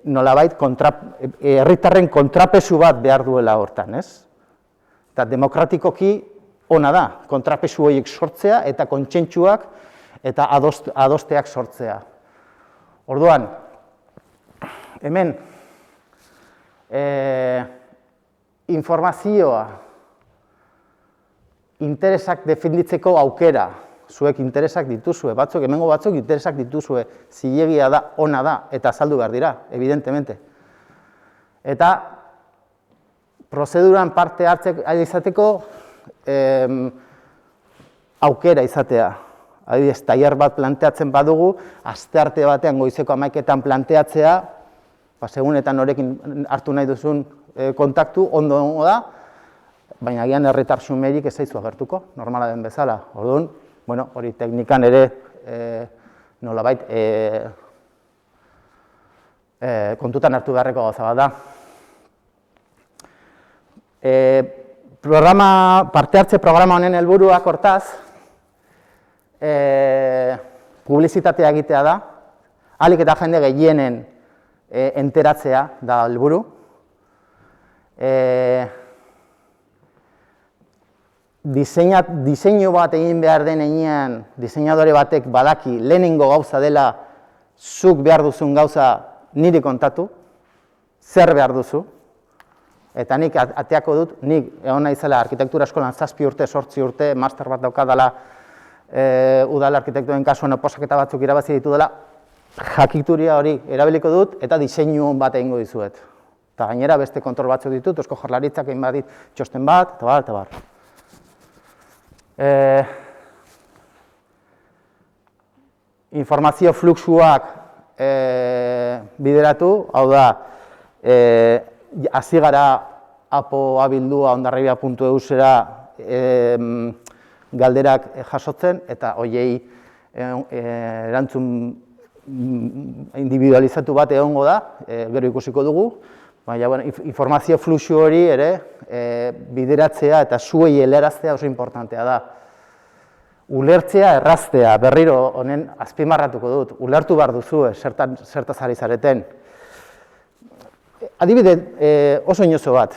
nolabait herritarren kontrapesu bat behar duela hortan, ez? Eta demokratikoki ona da, kontrapesu horiek sortzea eta kontsentsuak eta adosteak sortzea. Orduan, hemen, informazioa, interesak defenditzeko aukera, zuek interesak dituzue, hemengo batzuk interesak dituzue, zilegia da, ona da, eta azaldu behar dira, evidentemente. Eta prozeduran parte hartzeko izateko aukera izatea. Adibidez, tailer bat planteatzen badugu, astearte batean goizeko 11etan planteatzea, segun eta norekin hartu nahi duzun kontaktu, ondo da, baina agian herritar xumerik ez zaizu agertuko, normala den bezala. Orduan, bueno, hori teknikan ere nolabait kontutan hartu beharreko gauza bat da. Parte hartze programa honen helburuak hortaz, publizitatea egitea da, ahalik eta jende gehienen enteratzea da helburu. Diseinu bat egin behar den heinean, diseinadore batek badaki lehenengo gauza dela zuk behar duzun gauza niri kontatu, zer behar duzu, eta nik ateako dut, nik egon naizela arkitektura eskolan 7 urte, 8 urte, master bat daukadala udal arkitektuen kasuan oposaketa batzuk irabazi ditu dela, jakituria hori erabiliko dut eta diseinu bat egingo dizuet. Eta gainera beste kontrol batzuk ditut, Eusko Jaurlaritzak egin badit txosten bat, eta bar. Informazio fluxuak bideratu, hau da, hasi gara abildua hondarribia.eusera galderak jasotzen, eta horiei erantzun individualizatu bat egongo da, gero ikusiko dugu, baina informazio fluxu hori ere bideratzea eta zuei helaraztea oso importantea da. Ulertzea, erraztea, berriro honen azpimarratuko dut, ulertu behar duzu zertaz ari zareten. Adibide oso inozo bat,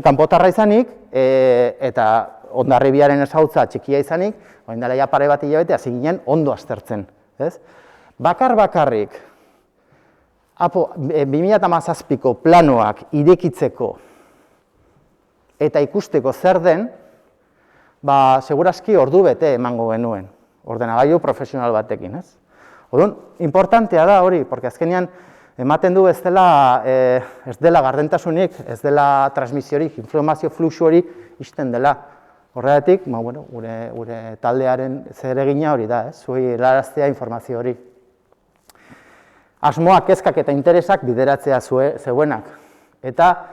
kanpotarra izanik eta Hondarribiaren ezautza txikia izanik, orain dela ja pare bat hilabete hasi ginen ondo aztertzen. Bakarrik, 2017ko planoak irekitzeko eta ikusteko zer den, segurazki ordu bete emango genuen, ordenagailu profesional batekin. Orduan, importantea da hori, porque azkenean ematen du ez dela gardentasunik, ez dela transmisiorik, informazio fluxu hori ixten dela. Horregatik, gure taldearen zeregina hori da, zuei helaraztea informazio hori. Asmoak, kezkak eta interesak bideratzea zeuenak. Eta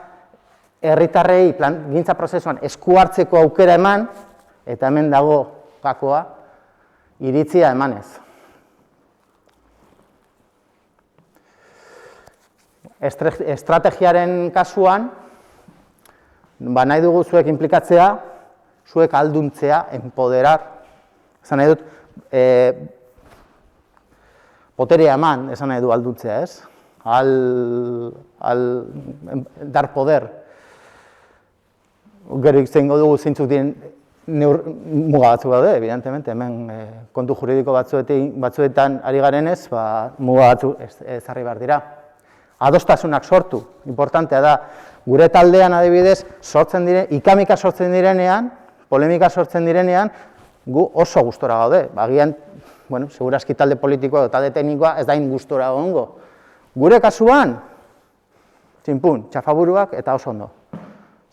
herritarrei plangintza prozesuan esku hartzeko aukera eman, eta hemen dago gakoa iritzia emanez. Estrategiaren kasuan, nahi dugu zuek inplikatzea, zuek alduntzea, empoderar, esan nahi dut, poterea eman, esan nahi du alduntzea, ez? Dar poder. Gero izango dugu zeintzuk diren muga batzuk daude, evidentemente, hemen kontu juridiko batzuetan ari garenez, muga batzuk ezarri behar dira. Adostasunak sortu, importantea da, gure taldean adibidez, ikamika sortzen direnean, polemika sortzen direnean, gu oso gustora gaude. Agian, segurazki talde politikoa edo talde teknikoa ez da gustora egongo. Gure kasuan, txinpun, txafaburuak eta oso ondo.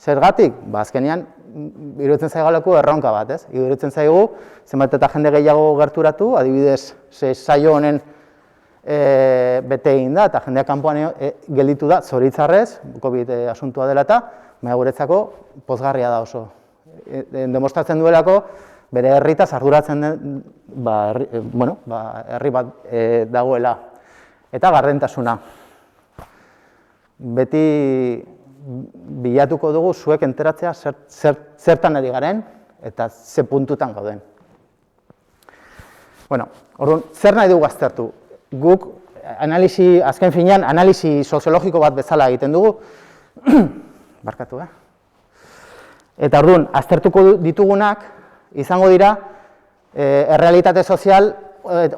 Zergatik? Azkenean, iruditzen zaigaleko erronka bat, ez? Iruditzen zaigu, zenbat eta jende gehiago gerturatu, adibidez, saio honen bete egin da, eta jendeak kanpoan gelditu da, zoritzarrez, COVID asuntua dela eta, guretzako pozgarria da oso. Demostratzen duelako, bere herritaz arduratzen den, herri bat dagoela. Eta gardentasuna. Beti bilatuko dugu zuek enteratzea zertan ari garen eta ze puntutan gauden. Orduan, zer nahi dugu aztertu? Guk, azken finean, analisi soziologiko bat bezala egiten dugu. Barkatu, Eta orduan, aztertuko ditugunak izango dira errealitate sozial,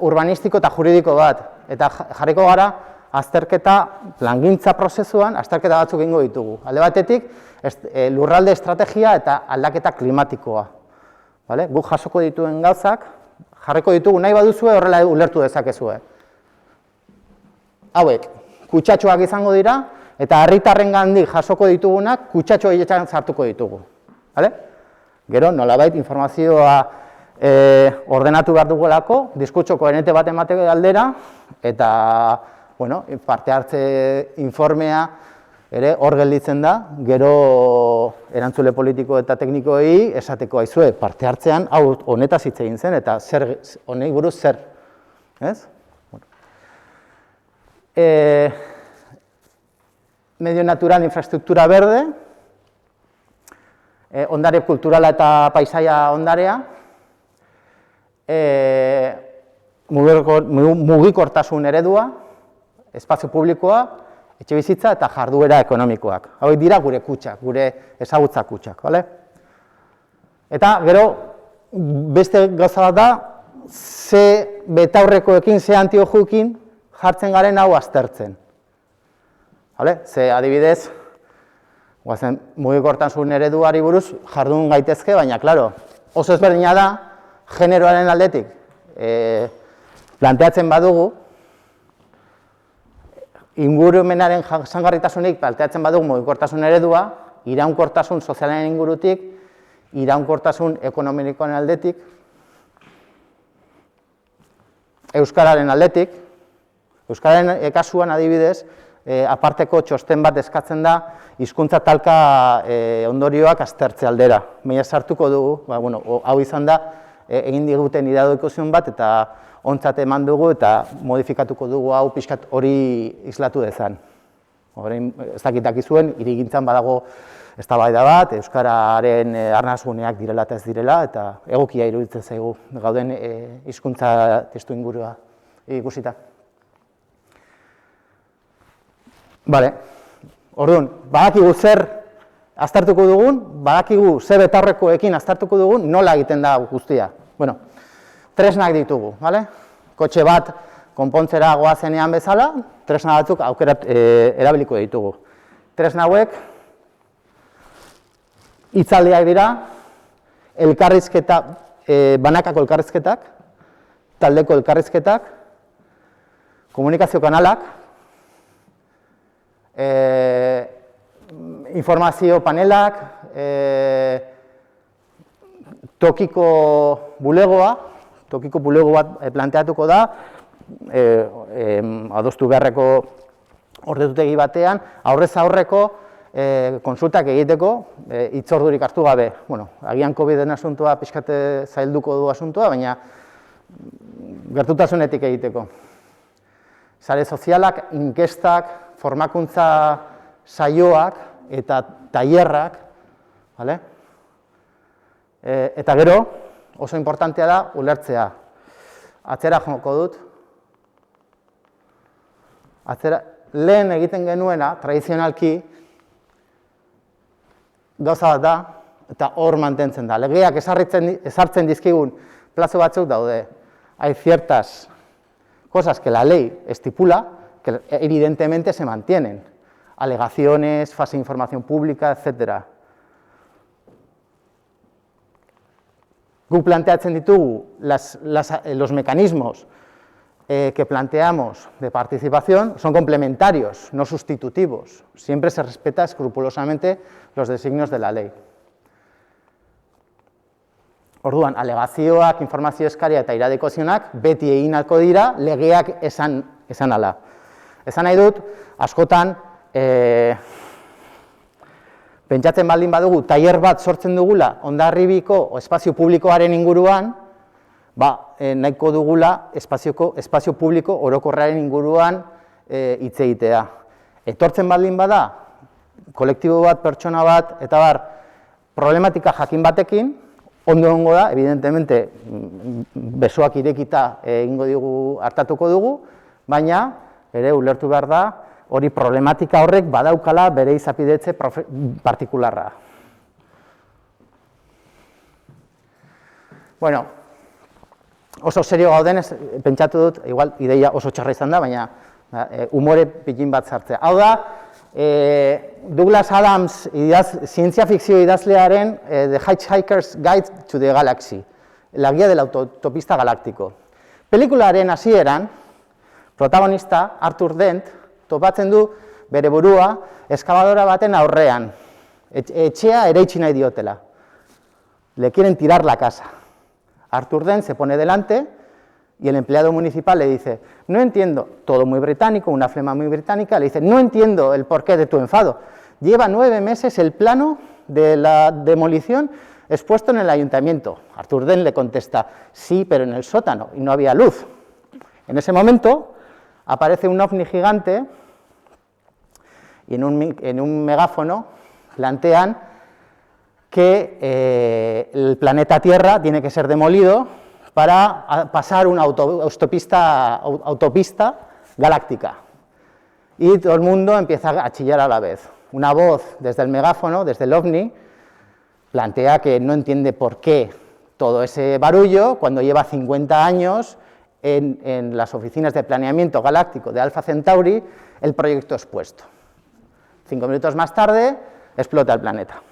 urbanistiko eta juridiko bat. Eta jarriko gara, azterketa, plangintza prozesuan, azterketa batzuk egingo ditugu. Alde batetik, lurralde estrategia eta aldaketa klimatikoa. Guk jasoko dituen gauzak, jarriko ditugu nahi baduzue horrela ulertu dezakezue. Hauek, kutsatxoak izango dira, eta herritarrengandik jasoko ditugunak kutsatxo horietan sartuko ditugu. Gero, nolabait informazioa ordenatu behar dugulako, diskurtso koherente bat emateko aldera, eta parte hartze informea ere hor gelditzen da, gero erantzule politiko eta teknikoei esateko aizue parte hartzean, hau honetaz hitz egin zen, eta honei buruz zer. Medio natural, infrastruktura berde, ondare kulturala eta paisaia ondarea, mugikortasun eredua, espazio publikoa, etxebizitza eta jarduera ekonomikoak. Hauek dira gure kutxak, gure ezagutza kutxak. Eta gero, beste gauza bat da, ze betaurrekoekin, ze antiojuekin jartzen garen hau aztertzen. Ze adibidez, mugikortasun ereduari buruz jardun gaitezke, baina, klaro, oso ezberdina da, generoaren aldetik planteatzen badugu, ingurumenaren jasangarritasunik planteatzen badugu mugikortasun eredua, iraunkortasun sozialaren ingurutik, iraunkortasun ekonomikoaren aldetik, euskararen aldetik. Euskararen kasuan adibidez, aparteko txosten bat eskatzen da hizkuntza talka ondorioak aztertze aldera. Baina sartuko dugu, hau izan da, egin diguten iradoikozion bat eta ontzat eman dugu eta modifikatuko dugu hau pixkat hori islatu dezan. Ez dakitak izuen, hirigintzan badago eztabaida bat, euskararen arnasguneak direla eta ez direla, eta egokia iruditzen zaigu gauden hizkuntza testu ingurua ikusita. Orduan, badakigu zer aztertuko dugun, badakigu ze betaurrekoekin aztertuko dugun, nola egiten da guztia. Tresnak ditugu, kotxe bat konpontzera goazenean bezala, tresna batzuk erabiliko ditugu. Tresna hauek, hitzaldiak dira, elkarrizketa, banakako elkarrizketak, taldeko elkarrizketak, komunikazio kanalak, informazio panelak, tokiko bulego bat planteatuko da, adostu beharreko ordezutegi batean, aurrez aurreko konsultak egiteko, hitzordurik hartu gabe. Bueno, agian COVID-en asuntoa pixkate zailduko du asuntoa, baina gertutasunetik egiteko. Sare sozialak, inkestak, formakuntza saioak eta tailerrak, vale? Eta gero, oso importantea da ulertzea. Atzera joko dut. Lehen egiten genuena, tradizionalki, gauza bat da, eta hor mantentzen da. Legeak ezartzen dizkigun plazo batzuk daude. Hay ciertas cosas que la ley estipula, que evidentemente se mantienen. Alegaciones, fase de información pública, etc. Guk planteatzen ditugu los mecanismos que planteamos de participación son complementarios, no sustitutivos. Siempre se respeta escrupulosamente los designios de la ley. Orduan, alegazioak, informazio eskaria eta iradekozionak beti egin ahalko dira legeak esan ala. Esan nahi dut, askotan, pentsatzen baldin badugu, tailer bat sortzen dugula Hondarribiko espazio publikoaren inguruan, nahiko dugula espazio publiko orokorraren inguruan hitz egitea. Etortzen baldin bada, kolektibo bat, pertsona bat, eta problematika jakin batekin, ondo egongo da, evidentemente, besoak irekita egingo digu, hartatuko dugu, baina, ere, ulertu behar da, hori problematika horrek badaukala bere izapidetze partikularra. Bueno, oso serio gaudenez, pentsatu dut, igual, ideia oso txarra izan da, baina umore pikin bat sartzea. Hau da, Douglas Adams, zientzia fikzio idazlearen The Hitchhiker's Guide to the Galaxy, la guía del autopista galáctico. Pelikularen hasieran, protagonista, Arthur Dent, topatzen du bere burua eskabadora baten aurrean, etxea eraitsi nahi diotela. Le quieren tirar la casa. Arthur Dent se pone delante y el empleado municipal le dice, no entiendo, todo muy británico, una flema muy británica, le dice, no entiendo el porqué de tu enfado. Lleva 9 meses el plano de la demolición expuesto en el ayuntamiento. Arthur Dent le contesta, sí, pero en el sótano, y no había luz. En ese momento aparece un ovni gigante y en un megáfono plantean que el planeta Tierra tiene que ser demolido para pasar una autopista galáctica. Y todo el mundo empieza a chillar a la vez. Una voz desde el megáfono, desde el ovni, plantea que no entiende por qué todo ese barullo cuando lleva 50 años en las oficinas de planeamiento galáctico de Alpha Centauri el proyecto expuesto. 5 minutos más tarde explota el planeta.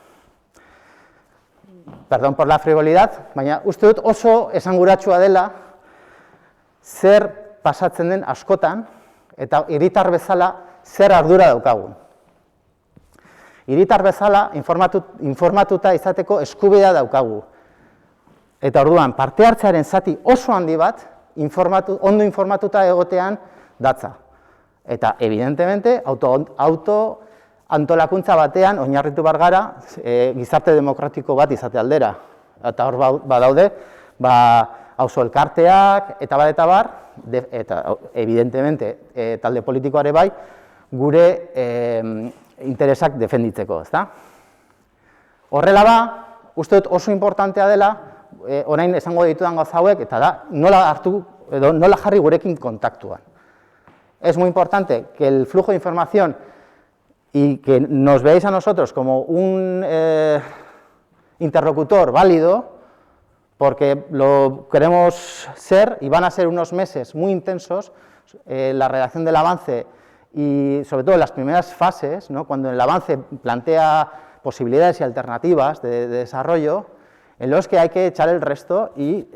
Perdón por la frivolidad, baina uste dut oso esanguratsua dela zer pasatzen den askotan eta hiritar bezala zer ardura daukagun. Hiritar bezala informatuta izateko eskubidea daukagu. Eta orduan, parte hartzearen zati oso handi bat, ondo informatuta egotean datza. Eta, evidentemente, antolakuntza batean oinarritu behar gara gizarte demokratiko bat izate aldera. Eta hor badaude, auzo elkarteak eta bar, eta evidentemente talde politikoare bai, gure interesak defenditzeko, ezta? Horrela ba, uste dut oso importantea dela, orain esango ditudan gauza hauek, eta da, nola jarri gurekin kontaktuan. Es muy importante que el flujo de información y que nos veáis a nosotros como un interlocutor válido, porque lo queremos ser y van a ser unos meses muy intensos, la redacción del avance y sobre todo en las primeras fases, ¿no? Cuando el avance plantea posibilidades y alternativas de desarrollo, en los que hay que echar el resto y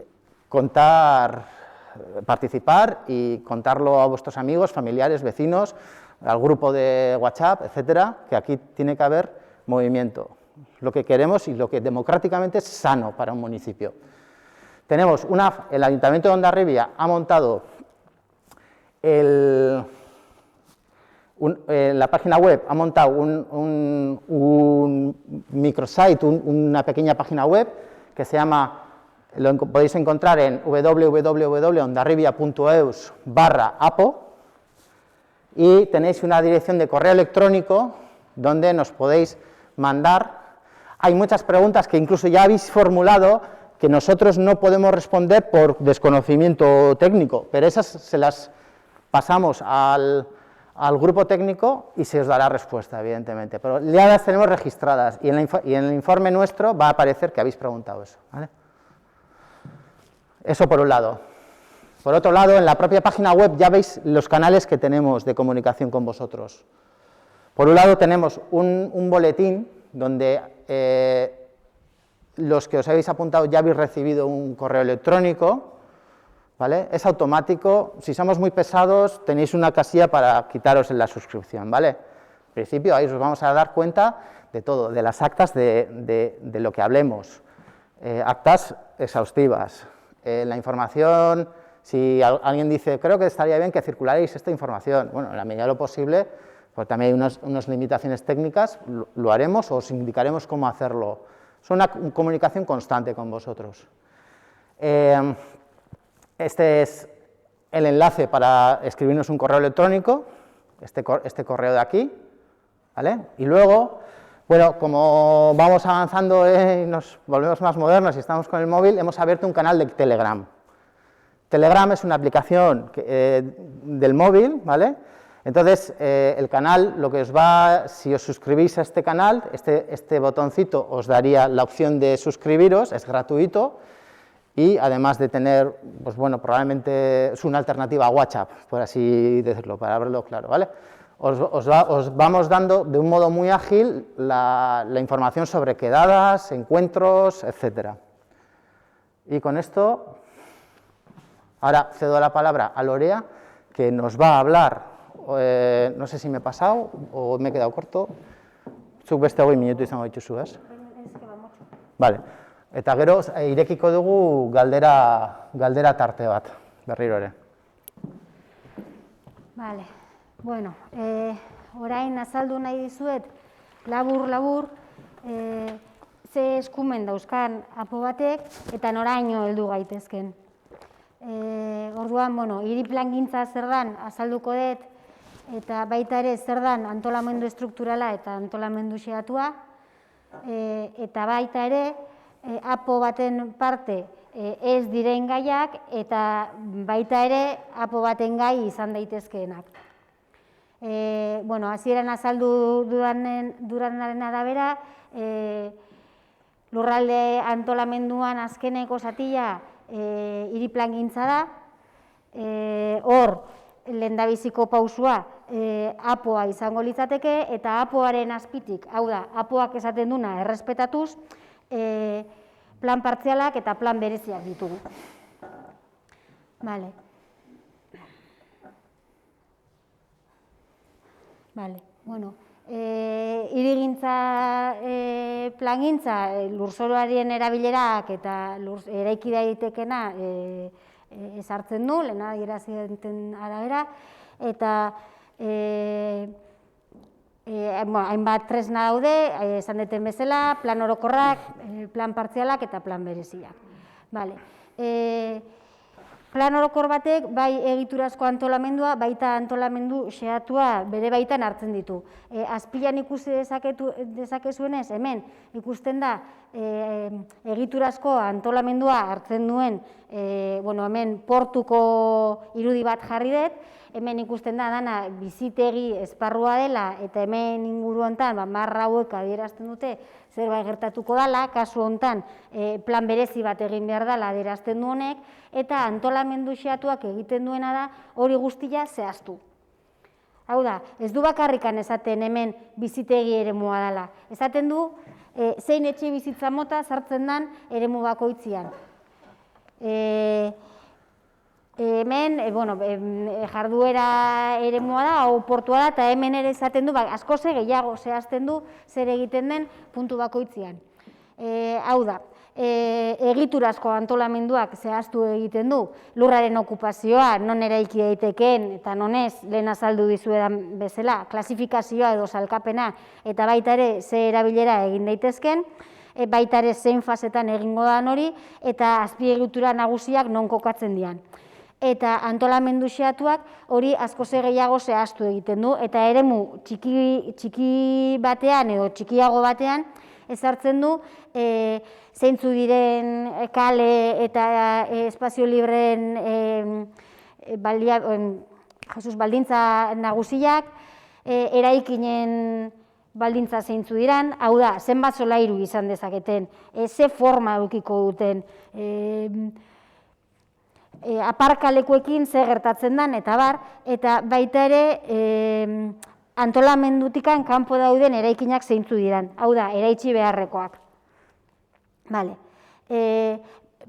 participar y contarlo a vuestros amigos, familiares, vecinos, al grupo de WhatsApp, etcétera, que aquí tiene que haber movimiento, lo que queremos y lo que democráticamente es sano para un municipio. Tenemos el Ayuntamiento de Hondarribia ha montado la página web ha montado un microsite, una pequeña página web que se llama, lo podéis encontrar en www.ondarribia.eus/apo, y tenéis una dirección de correo electrónico donde nos podéis mandar. Hay muchas preguntas que incluso ya habéis formulado que nosotros no podemos responder por desconocimiento técnico, pero esas se las pasamos al grupo técnico y se os dará respuesta, evidentemente, pero ya las tenemos registradas y en el informe nuestro va a aparecer que habéis preguntado eso, ¿vale? Eso por un lado. Por otro lado, en la propia página web ya veis los canales que tenemos de comunicación con vosotros. Por un lado tenemos un boletín donde los que os habéis apuntado ya habéis recibido un correo electrónico, ¿vale? Es automático, si somos muy pesados tenéis una casilla para quitaros en la suscripción, ¿vale? En principio ahí os vamos a dar cuenta de todo, de las actas de lo que hablemos, actas exhaustivas, la información. Si alguien dice, creo que estaría bien que circularéis esta información, bueno, en la medida de lo posible, pues también hay unas limitaciones técnicas, lo haremos o os indicaremos cómo hacerlo. Es una comunicación constante con vosotros. Este es el enlace para escribirnos un correo electrónico, este correo de aquí, ¿vale? Y luego, bueno, como vamos avanzando y nos volvemos más modernos y estamos con el móvil, hemos abierto un canal de Telegram. Telegram es una aplicación del móvil, ¿vale? Entonces, el canal, lo que os va, si os suscribís a este canal, este botoncito os daría la opción de suscribiros, es gratuito, y además de tener, pues bueno, probablemente es una alternativa a WhatsApp, por así decirlo, para verlo claro, ¿vale? Os vamos dando de un modo muy ágil la información sobre quedadas, encuentros, etcétera. Y con esto, ahora cedo la palabra a Lorea, que nos va a hablar, no sé si me he pasado o me he quedado corto, zuk beste 20 minutu izango dituzu, ez? Vale, eta gero irekiko dugu galdera tarte bat, berriro ere. Vale, bueno, orain azaldu nahi dizuet, labur, ze eskumen dauzkan apo batek eta noraino heldu gaitezken. Orduan, bueno, hiri plangintza zer dan azalduko dut, eta baita ere zer dan antolamendu estrukturala eta antolamendu xehatua, eta baita ere apo baten parte ez diren gaiak eta baita ere apo baten gai izan daitezkeenak. Bueno, hasieran azaldu dudanaren arabera, lurralde antolamenduan azkeneko zatia hiri plangintza da, hor lehendabiziko pausua apoa izango litzateke, eta apoaren azpitik, hau da, apoak esaten duna errespetatuz, plan partzialak eta plan bereziak ditugu. Vale. Vale, bueno, hirigintza plangintza, lurzoroaren erabilerak eta eraiki daitekena ezartzen du, lehen adierazten arabera, eta hainbat tresna daude, esan deten bezala, plan orokorrak, plan partzialak eta plan bereziak. Vale. Plan orokor batek bai egiturazko antolamendua, baita antolamendu xehatua bere baitan hartzen ditu. Azpilan ikusi dezakezuenez, hemen ikusten da egiturazko antolamendua hartzen duen, hemen portuko irudi bat jarri dut, hemen ikusten da dana bizitegi esparrua dela, eta hemen inguru hontan marra hauek adierazten dute zerbait gertatuko dela, kasu hontan plan berezi bat egin behar dela adierazten du honek, eta antolamendu xehatuak egiten duena da hori guztia zehaztu. Hau da, ez du bakarrikan esaten hemen bizitegi eremua dela, esaten du zein etxe bizitza mota sartzen den eremu bakoitzian. Hemen, jarduera eremua da, hau portua da, eta hemen ere esaten du, asko gehiago zehazten du zer egiten den puntu bakoitzian. Hau da, egiturazko antolamenduak zehaztu egiten du, lurraren okupazioa, non eraiki daitekeen eta non ez, lehen azaldu dizuedan bezala, klasifikazioa edo salkapena, eta baita ere ze erabilera egin daitezken, baita ere zein fasetan egingo da hori, eta azpiegitura nagusiak non kokatzen dian. Eta antolamendu xehatuak hori askoz gehiago zehaztu egiten du, eta eremu txiki batean edo txikiago batean ezartzen du zeintzu diren kale eta espazio libreen baldintza nagusiak, eraikinen baldintza zeintzu diran, hau da, zenbat solairu izan dezaketen, ze forma edukiko duten, aparkalekuekin ze gertatzen den, eta bar, eta baita ere antolamendutik kanpo dauden eraikinak zeintzu diran, hau da, eraitsi beharrekoak.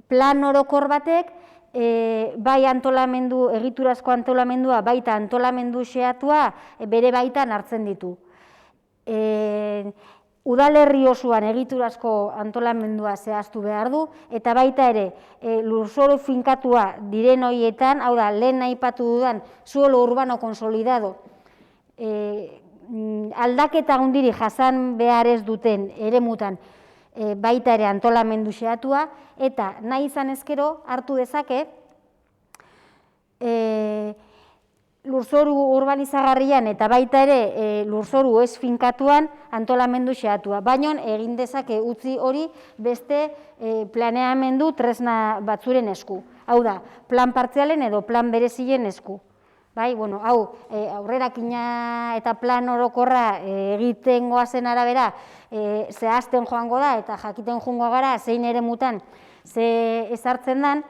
Plan orokor batek, bai antolamendu, egiturazko antolamendua, baita antolamendu xehatua bere baitan hartzen ditu. Udalerri osoan egiturazko antolamendua zehaztu behar du, eta baita ere lurzoru finkatua diren horietan, hau da, lehen aipatu dudan suelo urbano konsolidado, aldaketa handiri jasan behar ez duten eremutan baita ere antolamendu xehatua, eta nahi izan ezkero hartu dezake lurzoru urbanizagarrian eta baita ere lurzoru ez finkatuan antolamendu xehatua. Baina egin dezake utzi hori beste planeamendu tresna batzuren esku. Hau da, plan partzialen edo plan berezien esku. Bai, bueno, hau, aurrerakina eta plan orokorra egiten goazen arabera zehazten joango da eta jakiten joango gara zein eremutan ze ezartzen den,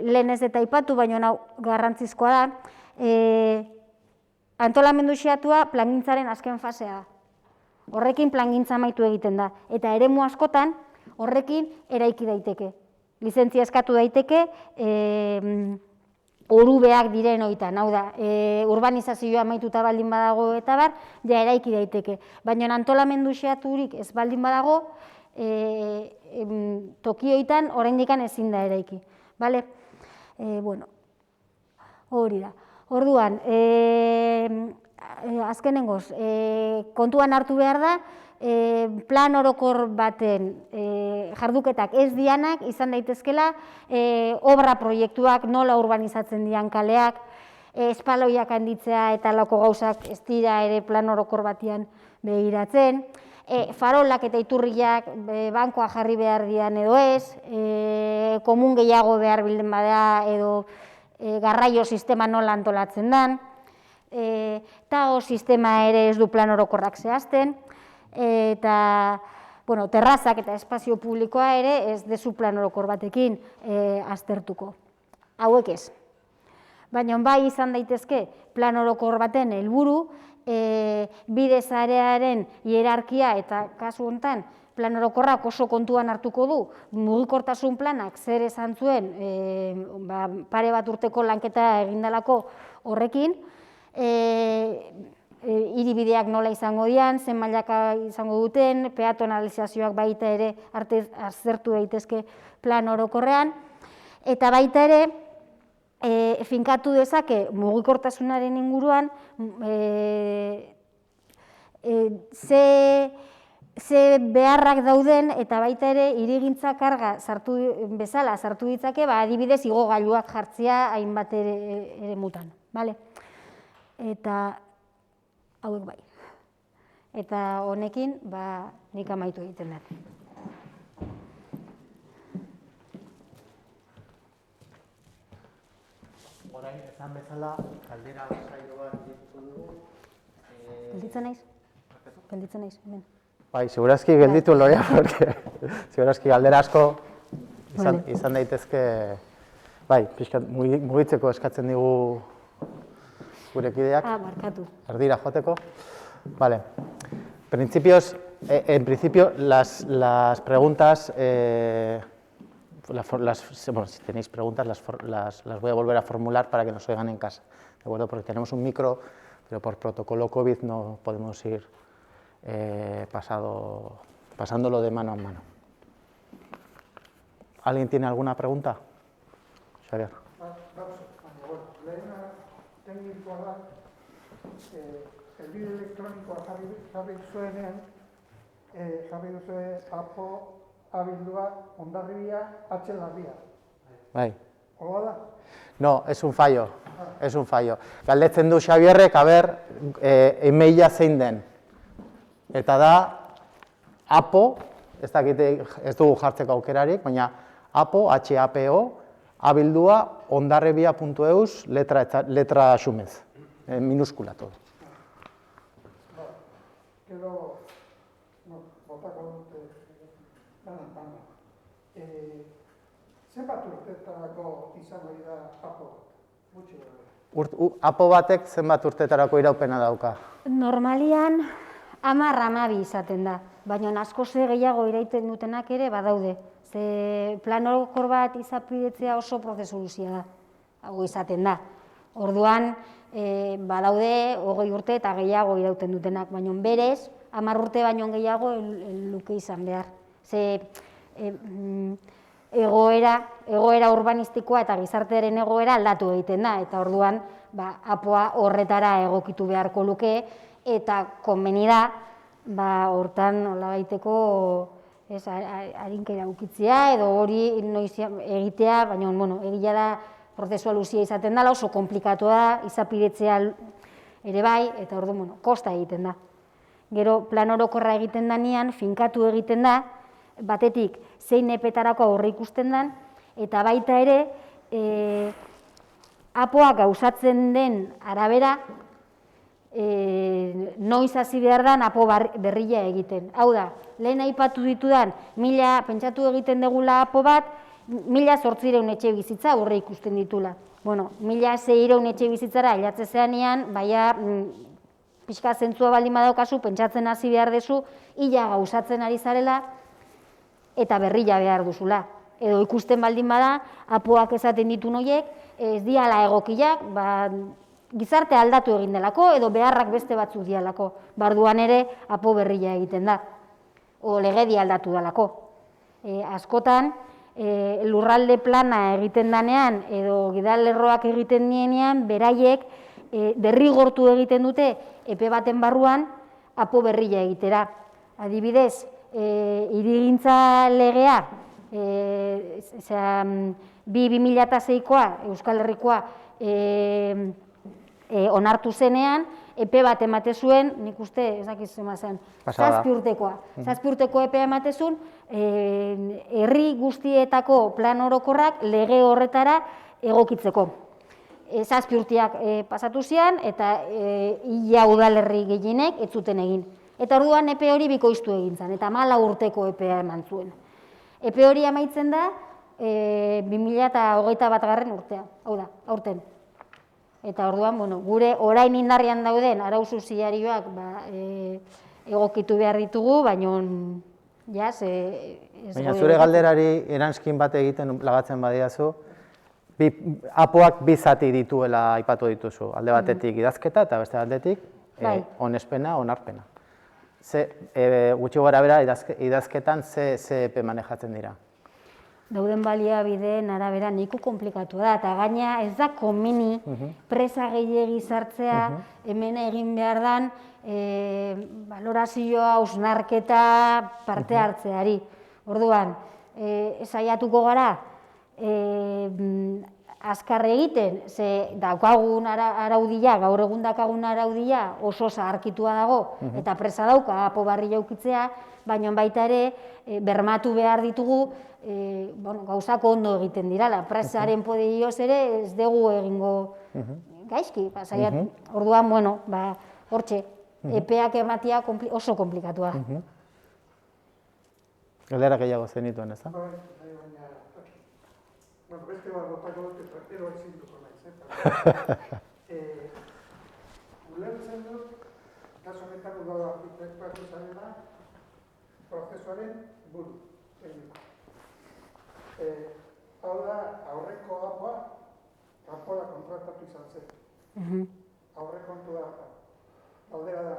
lehen ez eta aipatu, baina hau garrantzizkoa da, antolamendu xehatua plangintzaren azken fasea. Horrekin plangintza amaitu egiten da, eta eremu askotan horrekin eraiki daiteke. Lizentzia eskatu daiteke, orubeak diren hoitan, hau da, urbanizazioa amaituta baldin badago eta bar, ja eraiki daiteke. Baina antolamendu xehaturik ez baldin badago, toki hoitan oraindik ezin da eraiki. Bale? Bueno, hori da. Orduan, azkenengoz, kontuan hartu behar da, plan orokor baten jarduketak ez dianak izan daitezkela, obra proiektuak nola urbanizatzen dian kaleak, espaloiak handitzea eta lako gauzak ez dira ere plan orokor batean begiratzen, farolak eta iturriak bankoa jarri behar dian edo ez, komun gehiago behar bilden bada edo garraio sistema nola antolatzen den, TAO sistema ere ez du plan orokorrak zehazten, eta terrazak eta espazio publikoa ere ez dezu plan orokor batekin aztertuko. Hauek ez. Baina bai izan daitezke plan orokor baten helburu, bide sarearen hierarkia eta kasu honetan plan orokorrak oso kontuan hartuko du, mugikortasun planak zer esan zuen pare bat urteko lanketa egindalako horrekin, hiribideak nola izango dian, zen mailaka izango duten, peatonalizazioak baita ere aztertu daitezke plan orokorrean, eta baita ere finkatu dezake mugikortasunaren inguruan ze beharrak dauden eta baita ere hirigintza karga bezala sartu ditzake, adibidez igogailuak jartzea hainbat eremutan. Eta hauek bai. Eta honekin nik amaitu egiten dut. Orain, esan bezala, kaldera saio bat dituko dugu. Gelditzen naiz, hemen. Bai, segurazki gelditu Lorea, porque segurazki galdera asko izan daitezke, bai, pixkat mugitzeko eskatzen digu gure kideak. Markatu. Erdira joateko. Vale. En principio, las preguntas, si tenéis preguntas, las voy a volver a formular para que nos oigan en casa, ¿de acuerdo? Porque tenemos un micro, pero por protocolo COVID no podemos ir pasándolo de mano a mano. ¿Alguien tiene alguna pregunta? Xavier. Lehena teknikoa da, helbide elektronikoa jarri zuenean, jarri duzue APO, abildua, Hondarribia, Atxelarria. Bai. Hola da? No, es un fallo. Es un fallo. Galdetzen du Xabierrek, emaila zein den. Eta da, APO, ez dugu jartzeko aukerarik, baina APO, HAPO, abildua, hondarribia.eus, letra xumez, minuskula todo. Gero, botako dute, bana. Zenbat urtetarako izango da APO? Gutxi gara. APO batek zenbat urtetarako iraupena dauka? Normalian, 10-12 izaten da, baina askoz gehiago irauten dutenak ere badaude. Ze plan orokor bat izapidetzea oso prozesu luzea da, hau izaten da. Orduan, badaude 20 urte eta gehiago irauten dutenak, baina berez, 10 urte baino gehiago luke izan behar. Ze egoera urbanistikoa eta gizartearen egoera aldatu egiten da, eta orduan APOa horretara egokitu beharko luke, eta konbeni da, hortan nolabaiteko harinkera ukitzea, edo hori noiz egitea, baina egia da prozesua luzia izaten dela, oso komplikatua da, izapidetzea ere bai, eta orduan, kosta egiten da. Gero, plan orokorra egiten danean, finkatu egiten da, batetik, zein epetarako aurre ikusten den, eta baita ere, APOa gauzatzen den arabera, noiz hasi behar den APO berria egiten. Hau da, lehen aipatu ditudan, pentsatu egiten degula APO bat, 1.800 etxe bizitza aurre ikusten ditula. 1.600 etxe bizitzara ailatze zeanean, baina pixka zentzua baldin badaukazu, pentsatzen hasi behar dezu, ila gauzatzen ari zarela, eta berria behar duzula. Edo ikusten baldin bada, APOak esaten ditu noiek, ez diala egokiak, gizarte aldatu egin delako, edo beharrak beste batzuk dialako. Barduan ere, APO berria egiten da. O legedi aldatu delako. Askotan, lurralde plana egiten danean, edo gidalerroak egiten dienean, beraiek derrigortu egiten dute, epe baten barruan, APO berria egitera. Adibidez, hirigintza legea, 2006koa, Euskal Herrikoa, onartu zenean, epe bat emate zuen, nik uste, ez dakiz zema zen, 7 urtekoa. 7 urteko epea emate zuen, herri guztietako plan orokorrak lege horretara egokitzeko. 7 urteak pasatu zian, eta ia udalerri gehienek ez zuten egin. Eta orduan epe hori bikoiztu egin zen, eta 14 urteko epea eman zuen. Epe hori amaitzen da 2021 urtea, hau da, aurten. Eta orduan, gure orain indarrean dauden arau subsidiarioak egokitu behar ditugu, baina zure galderari erantzkin bat egiten lagatzen badiazu, APOak 2 zati dituela aipatu dituzu, alde batetik idazketa eta beste batetik onespena, onarpena. Gutxi gara bera, idazketan ze epe manejatzen dira? Dauden baliabideen arabera nahiko komplikatu da, eta gaina ez da komeni presa gehiegi sartzea, hemen egin behar den balorazioa, hausnarketa, parte hartzeari. Orduan, saiatuko gara, azkar egiten, ze daukagun araudia, gaur egun daukagun araudia oso zaharkitua dago, eta presa dauka APO barria ukitzea, baina baita ere bermatu behar ditugu gauzako ondo egiten dirala. Presaren poderioz ere ez dugu egingo gaizki. Orduan, hortxe, epeak ematia oso komplikatua. Galdera gehiago zenituen, ez da? Beste bat botako dut eta ero ezinduko naiz. Ulertzen dut, kaso honetan udal arkitektuak izanena, prozesuaren buru. Hau da, aurreko APOa, kanpora kontratatu izan zen. Aurrekontu da, aldera da,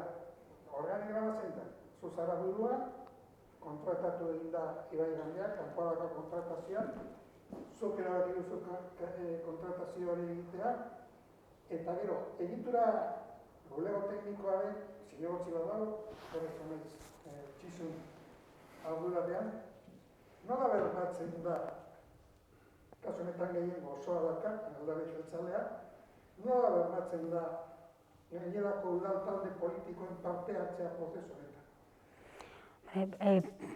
organigrama zein da, zuzara burua, kontratatu egin da Ibai Gandeak, kanporako kontrata kontratazioan, zuk erabaki duzu kontratazio hori egitea, eta gero, egitura bulego teknikoaren zinegotzi bat dago, horrek txizun arduratean, nola bermatzen da, kasu honetan gehiengo osoa dauka, Alderdi Jeltzalea, nola bermatzen da gainerako udal talde politikoen parte hartzea prozesu honetan?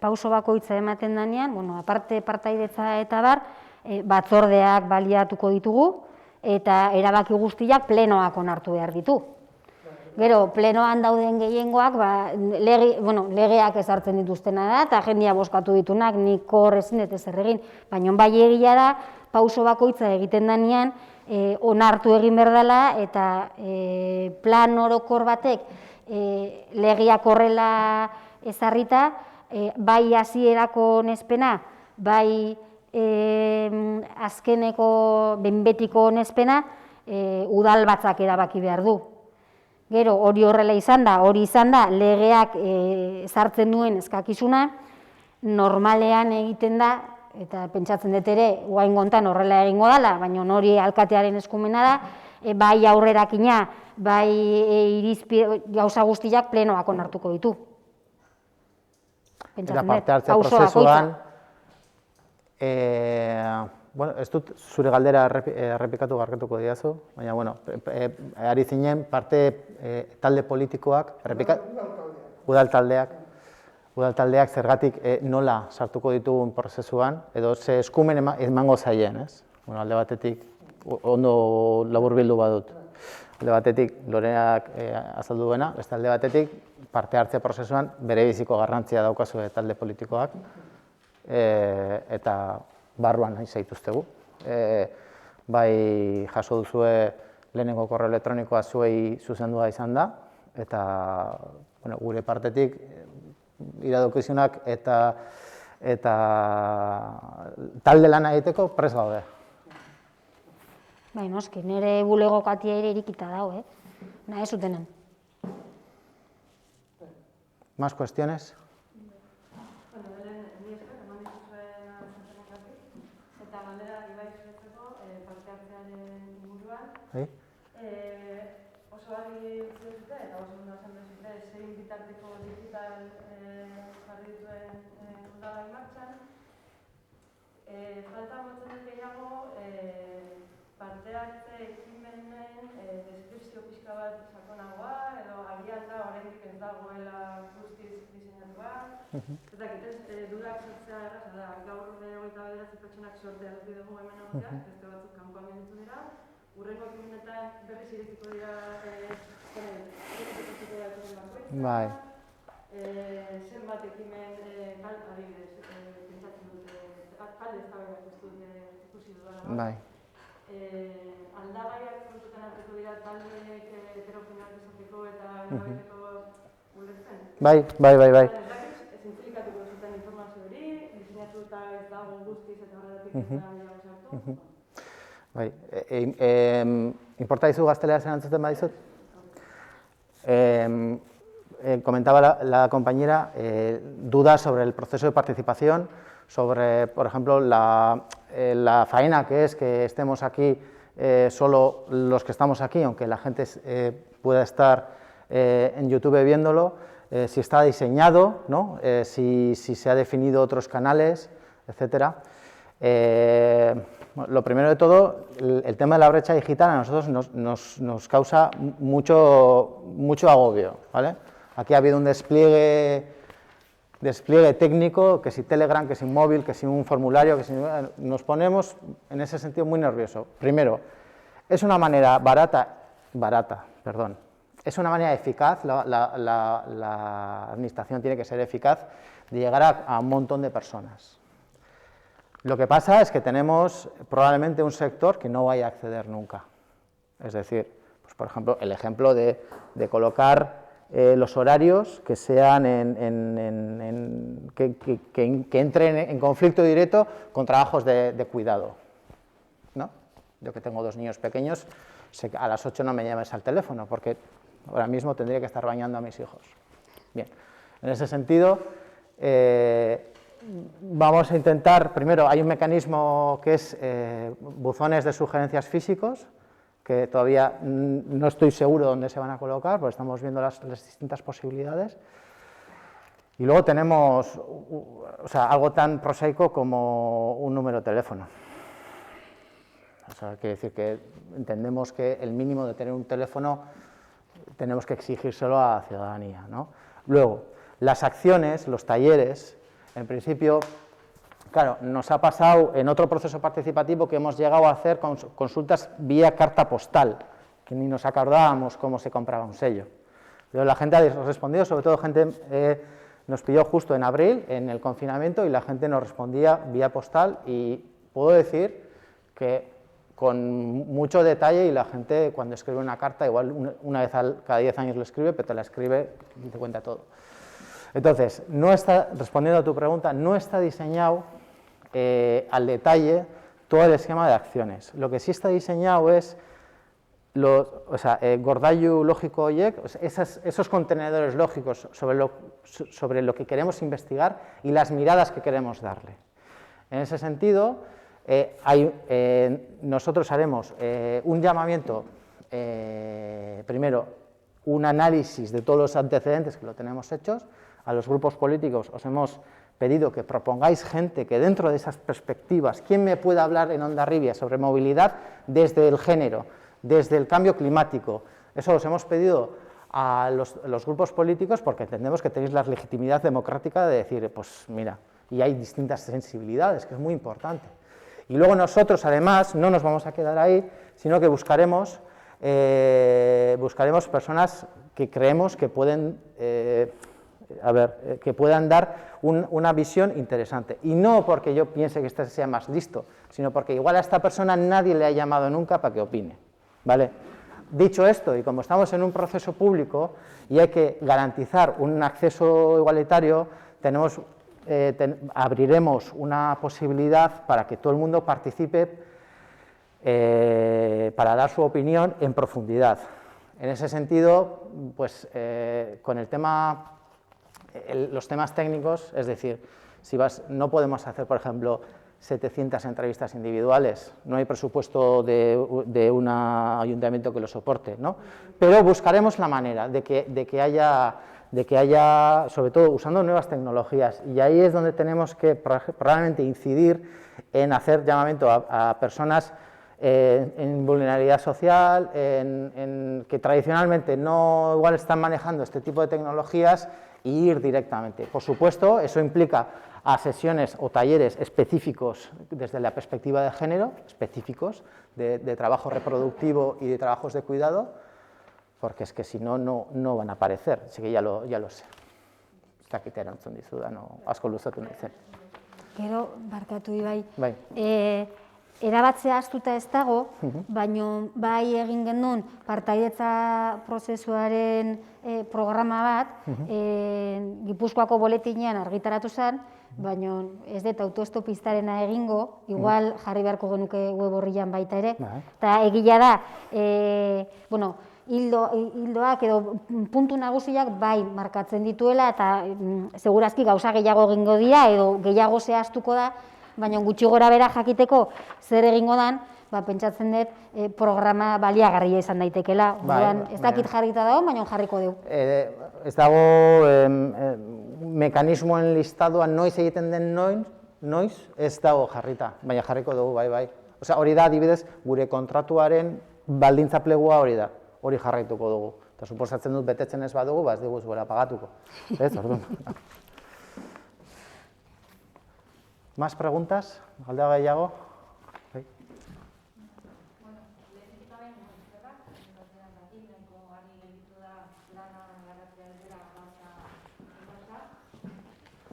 Pauso bakoitza ematen denean, aparte partaidetza eta bar, batzordeak baliatuko ditugu, eta erabaki guztiak plenoak onartu behar ditu. Gero, plenoan dauden gehiengoak, legeak ezartzen dituztena da, eta jendia bozkatu ditunak, nik hor ezin dut ezer egin, baina bai egia da, pauso bakoitza egiten denean, onartu egin behar dela, eta plan orokor batek legeak horrela ezarrita, bai hasierako onespena, bai azkeneko behin-betiko onespena, udal batzak erabaki behar du. Gero, hori horrela izan da, legeak ezartzen duen eskakizuna, normalean egiten da, eta pentsatzen dut ere, guain gontan horrela egingo dela, baina hori alkatearen eskumena da, bai aurrerakina, bai gauza guztiak plenoak onartuko ditu. Eta parte hartzea prozesuan, ez dut zure galdera errepikatu garketuko diazu, baina, ari zinen parte talde politikoak, udal taldeak zergatik nola sartuko ditugun prozesuan, edo ze eskumen emango zaien, ez? Alde batetik, ondo laburbildu badut, alde batetik Loreak azaldu duena, beste alde batetik parte hartzea prozesuan bere biziko garrantzia daukazue talde politikoak, eta barruan nahi zaituztegu. Bai jaso duzue lehenengo korreo elektronikoa zuei zuzendua izan da, eta gure partetik iradokizunak eta talde lana egiteko prest gaude. Bai, noski, nire bulego katia ere irikita dago, nahi zutenen. Más cuestiones? Oso argi utzi dute, eta oso ondo esan duzute, zein bitarteko digital jarri dituen udala martxan. Falta motzen dut gehiago, parte hartze ekimenen deskripzio pixka bat sakonagoa, edo agian da oraindik ez dagoela guztiz diseinatua. Ez dakit, dudak sortzea erraza da, gaur 29 pertsonak sortea ez dugu hemen egotea, beste batzuk kanpoan gelditu dira. Urrengo ekimenetan berriz irekiko dira bai. Zenbat ekimen adibidez, pentsatzen dute, alde eztabaidak ez dute ikusi dudala. Bai. Aldagaiak kontutan hartuko dira taldeek heterogeneak izateko eta erabateko ulertzen? Bai. Zintzilikatuko zuten informazio hori, diseinatuta ez dago guztiz eta horregatik ez da gehiago sartu. Bai, importa dizu gaztelera zen antzuten badizut? Comentaba la compañera dudas sobre el proceso de participación, sobre, por ejemplo, la faena que es que estemos aquí solo los que estamos aquí, aunque la gente pueda estar en YouTube viéndolo, si está diseñado, ¿no? Si se ha definido otros canales, etcétera. Lo primero de todo, el tema de la brecha digital a nosotros nos causa mucho agobio, ¿vale? Aquí ha habido un despliegue técnico, que si Telegram, que si móvil, que si un formulario, que si nos ponemos en ese sentido muy nervioso. Primero, es una manera es una manera eficaz, la administración tiene que ser eficaz de llegar a un montón de personas. Lo que pasa es que tenemos probablemente un sector que no vaya a acceder nunca. Es decir, pues por ejemplo, el ejemplo de colocar los horarios que sean que entren en conflicto directo con trabajos de cuidado, ¿no? Yo que tengo 2 niños pequeños, sé que a las 8 no me llames al teléfono porque ahora mismo tendría que estar bañando a mis hijos. Bien, en ese sentido, vamos a intentar, primero hay un mecanismo que es buzones de sugerencias físicos, que todavía no estoy seguro dónde se van a colocar, porque estamos viendo las distintas posibilidades. Y luego tenemos algo tan prosaico como un número de teléfono. O sea, quiere decir que entendemos que el mínimo de tener un teléfono tenemos que exigírselo a la ciudadanía, ¿no? Luego, las acciones, los talleres, en principio, claro, nos ha pasado en otro proceso participativo que hemos llegado a hacer consultas vía carta postal, que ni nos acordábamos cómo se compraba un sello. Pero la gente ha respondido, sobre todo gente nos pilló justo en abril, en el confinamiento, y la gente nos respondía vía postal, y puedo decir que con mucho detalle, y la gente cuando escribe una carta, igual una vez cada 10 años lo escribe, pero te la escribe y te cuenta todo. Entonces, respondiendo a tu pregunta, no está diseñado al detalle todo el esquema de acciones. Lo que sí está diseñado es gordailu lógico horiek, esos contenedores lógicos sobre lo que queremos investigar y las miradas que queremos darle. En ese sentido, nosotros haremos un llamamiento, primero, un análisis de todos los antecedentes que lo tenemos hechos. A los grupos políticos os hemos pedido que propongáis gente que dentro de esas perspectivas, ¿quién me puede hablar en Hondarribia sobre movilidad desde el género, desde el cambio climático? Eso os hemos pedido a los grupos políticos porque entendemos que tenéis la legitimidad democrática de decir, pues mira, y hay distintas sensibilidades, que es muy importante. Y luego nosotros, además, no nos vamos a quedar ahí, sino que buscaremos personas que creemos que pueden, que puedan dar una visión interesante. Y no porque yo piense que este sea más listo, sino porque igual a esta persona nadie le ha llamado nunca para que opine, ¿vale? Dicho esto, y como estamos en un proceso público y hay que garantizar un acceso igualitario, abriremos una posibilidad para que todo el mundo participe para dar su opinión en profundidad. En ese sentido, pues con el tema, los temas técnicos, es decir, no podemos hacer, por ejemplo, 700 entrevistas individuales, no hay presupuesto de un ayuntamiento que lo soporte, ¿no? Pero buscaremos la manera de que haya, sobre todo usando nuevas tecnologías, y ahí es donde tenemos que probablemente incidir en hacer llamamiento a personas en vulnerabilidad social, que tradicionalmente no igual están manejando este tipo de tecnologías, e ir directamente. Por supuesto, eso implica a sesiones o talleres específicos desde la perspectiva de género, específicos de trabajo reproductivo y de trabajos de cuidado, porque es que si no, no van a aparecer, así que ya lo sé. Ez dakit erantzun dizudano, asko luzatu nahi zen. Gero, barkatu Ibai, Bai. erabatzea astuta ez dago, baino bai egin genuen partaidetza prozesuaren programa bat, Gipuzkoako boletinean argitaratu zen, baina ez dut autoestopistarena egingo, igual jarri beharko genuke web orrian baita ere, eta egia da, bueno, hildoak edo puntu nagusiak bai markatzen dituela, eta segurazki gauza gehiago egingo dira, edo gehiago zehaztuko da, baina gutxi gora bera jakiteko zer egingo dan, pentsatzen dut programa baliagarria izan daitekela. Ez dakit jarrita dago, baina jarriko dugu. Ez dago mekanismoen listadoa noiz egiten den noiz, ez dago jarrita, baina jarriko dugu, bai. Hori da, adibidez, gure kontratuaren baldintza plegua hori da, hori jarraituko dugu. Eta suposatzen dut betetzen ez badugu, ez dugu zuela pagatuko. Ez, orduan. ¿Más preguntas? ¿Galdea gehiago? ¿Sí? Bueno, lehenik eta behin eskerrak, batean dakit, nahiko ari gelditu da lana garatzea dela gauza enpresa.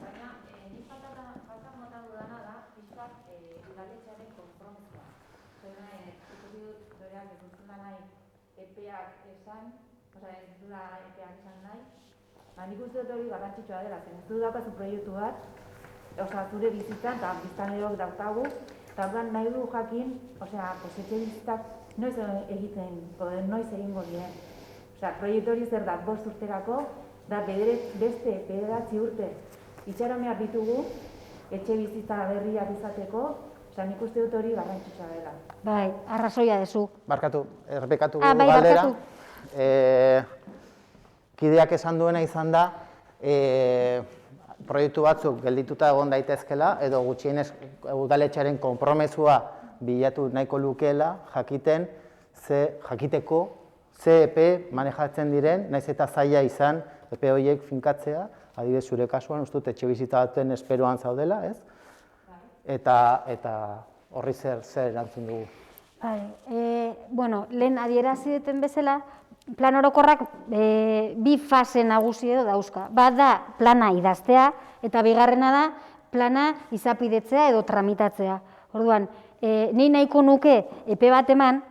Baina, nik falta mota dudana da, pixkat udaletxearen konpromisoa. Zeren, ikusi dut doreak ez duzula nahi epeak esan, ez duzula epeak esan nahi. Nik uste dut hori garrantzitsua dela, zen ez dut daukazu proiektu bat, zure bizitzan, eta biztanleok daukagu, eta orduan nahi du jakin, etxe bizitzak noiz egiten, noiz egingo dien. Proiektu hori zer da, 5 urterako, da beste 9 urte itxaron behar ditugu, etxe bizitza berriak izateko, nik uste dut hori garrantzitsua dela. Bai, arrazoia dezu. Barkatu, errepikatu Bai, galdera. barkatu. Kideak esan duena izan da, proiektu batzuk geldituta egon daitezkela, edo gutxienez udaletxearen konpromezua bilatu nahiko lukeela, jakiteko ze epe manejatzen diren, naiz eta zaila izan epe horiek finkatzea, adibidez zure kasuan, uste dut etxebizitza baten esperoan zaudela, ez? Eta horri zer erantzun dugu. Bueno, lehen adierazi duten bezala, plan orokorrak bi fase nagusi edo dauzka. Bat da plana idaztea, eta bigarrena da plana izapidetzea edo tramitatzea. Orduan, ni nahiko nuke epe bat eman,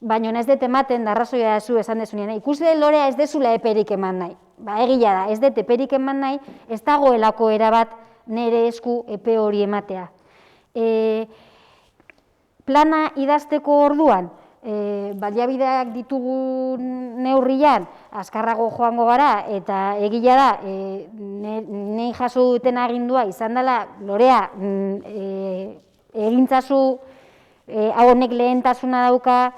baina ez dut ematen, da arrazoia zu esan dezunean, ikusi Lorea ez dezula eperik eman nahi. Egia da, ez dut eperik eman nahi, ez dagoelako erabat nire esku epe hori ematea. Plana idazteko orduan, baliabideak ditugun neurrian, azkarrago joango gara, eta egia da, nahi jaso duten agindua izan dela, Lorea, egintzazu, honek lehentasuna dauka,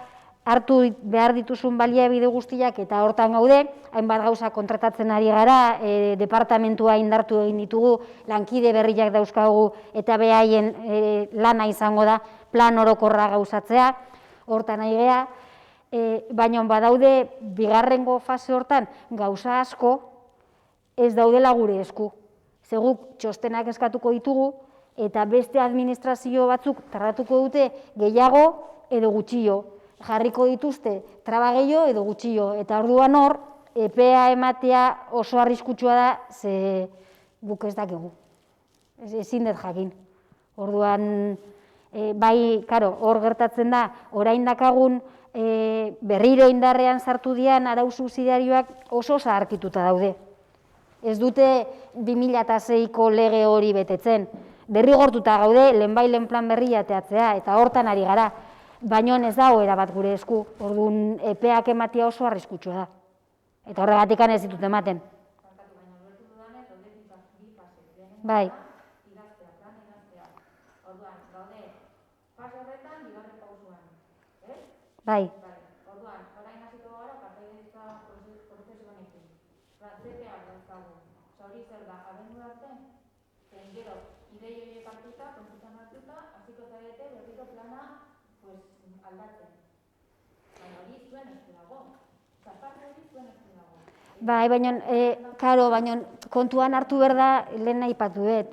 hartu behar dituzun baliabide guztiak eta hortan gaude, hainbat gauza kontratatzen ari gara, departamentua indartu egin ditugu, lankide berriak dauzkagu eta behaien lana izango da plan orokorra gauzatzea, hortan ari gea, baina badaude bigarrengo fase hortan gauza asko ez daudela gure esku. Zeguk txostenak eskatuko ditugu eta beste administrazio batzuk tardatuko dute gehiago edo gutxio. Jarriko dituzte traba gehiago edo gutxio, eta orduan hor, epea ematea oso arriskutsua da, ze guk ez dakigu. Ezin dut jakin. Orduan, bai, hor gertatzen da, orain dakagun berriro indarrean sartu dian arau subsidiarioak oso zaharkituta daude. Ez dute 2006ko lege hori betetzen. Derrigortuta gaude, lehenbailen plan berria ateatzea, eta hortan ari gara. Baina ez dago erabat gure esku, orduan epeak ematea oso arriskutsua da. Eta horregatik ez ditut ematen. Bai. Orduan, gaude, fase horretan, bigarren pausuan, ez? Bai. Orduan, orain hasiko gara, partaidetza prozesu honekin. CPA dauzkagu. Hori zer da, abendu arte, gero, idei horiek hartuta, kontutan hartuta, hasiko zarete berriro plana aldatzen. Baina hori zuen ez dago. Zaparte hori zuen ez dago. Bai, baina kontuan hartu behar da, lehen aipatu dut.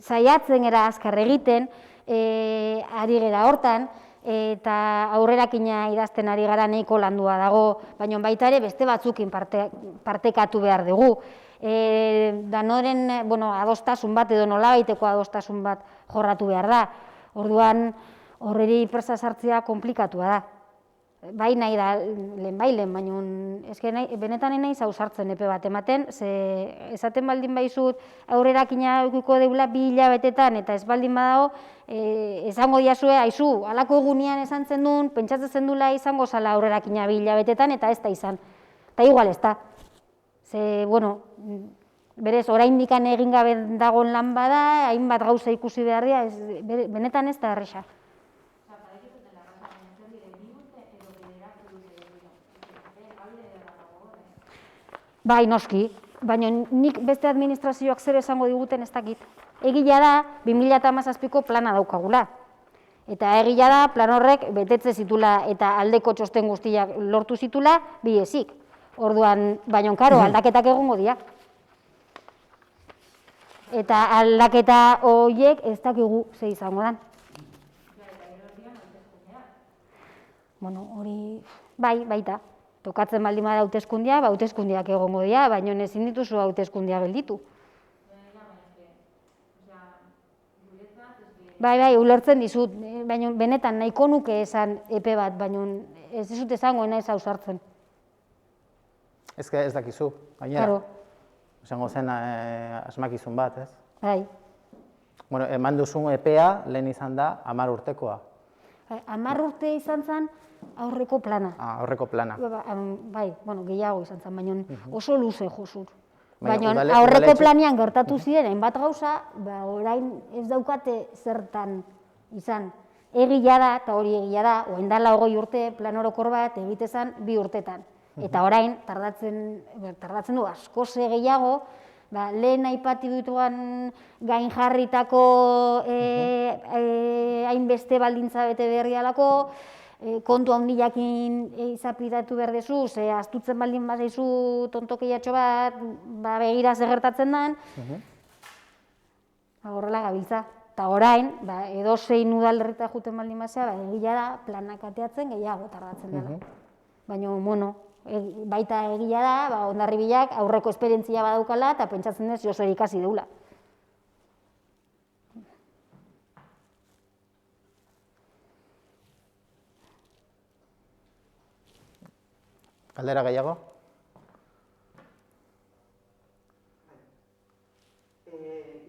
Saiatzen gara azkar egiten, ari gara hortan, eta aurrerakina idazten ari gara nahiko landua dago, baina baita ere beste batzukin partekatu behar dugu. Danoren adostasun bat edo nolabaiteko adostasun bat jorratu behar da. Orduan, horreri presa sartzea komplikatua da. Bai nahi da, lehenbailen, baina benetan nahi zau sartzen epe bat ematen, ze esaten baldin baizut aurrerakina eukiko deula 2 hilabetetan, eta ez baldin badago, esango diazue, aizu, halako egunean esan zen duen, pentsatzen zen dula izango zala aurrerakina 2 hilabetetan, eta ez da izan. Eta igual ez da. Ze, berez, orain dikan egin gabe dagoen lan bada, hainbat gauza ikusi behar dira, benetan ez da erresa. Bai, noski, baina nik beste administrazioak zer esango diguten ez dakit. Egia da, 2017ko plana daukagula. Eta egia da, plan horrek betetze zitula eta aldeko txosten guztiak lortu zitula, bi ezik. Orduan, baina aldaketak egongo dira. Eta aldaketa horiek ez dakigu ze izango dan. Hori, baita. Tokatzen baldin bada hauteskundia, hauteskundiak egongo dira, baina ezin dituzu hauteskundia gelditu. Bai, ulertzen dizut, baina benetan nahiko nuke esan epe bat, baina ez dizut esangoena ez ausartzen. Ez dakizu, gainera. Esango zen asmakizun bat, ez? Bai. Eman duzun epea lehen izan da 10 urtekoa. 10 urte izan zen aurreko plana. Aurreko plana. Bai, gehiago izan zen, baina oso luze josut. Baina aurreko planean gertatu ziren, hainbat gauza, orain ez daukate zertan izan. Egia da, eta hori egia da, orain dela 20 urte plan orokor bat egitezan 2 urtetan. Eta orain, tardatzen du askoz gehiago, lehen aipatu dituan gain jarritako hainbeste baldintza bete berrialako, kontu handiakin izapidatu behar dezu, ze astutzen baldin bazaizu tontokeiatxo bat, begira zer gertatzen den, horrela gabiltza. Eta orain, edozein udalerrita juten baldin bazea, egia da planak ateatzen gehiago tardatzen dela. Baina, baita egia da, Hondarribiak aurreko esperientzia badaukala, eta pentsatzen dez Josu ikasi deula. Galdera gehiago?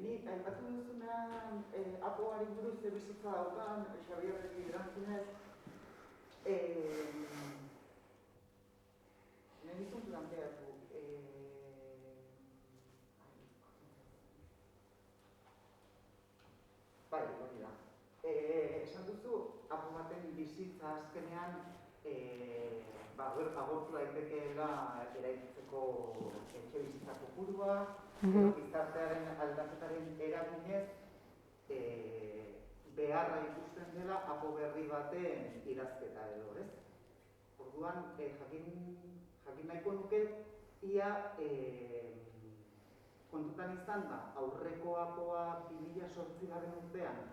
Ni aipatu duzunean apoari buruz bizitza daukan, Xabierrek erantzunez, nahi dizun planteatu. Bai, hori da. Esan duzu, apo baten bizitza azkenean agortu daitekeela eraikitzeko etxe bizitza kopurua, gizartearen aldaketaren eraginez beharra ikusten dela apo berri baten idazketa edo, ez? Orduan, jakin nahiko nuke, ia kontutan izan da, aurreko apoa 2008 urtean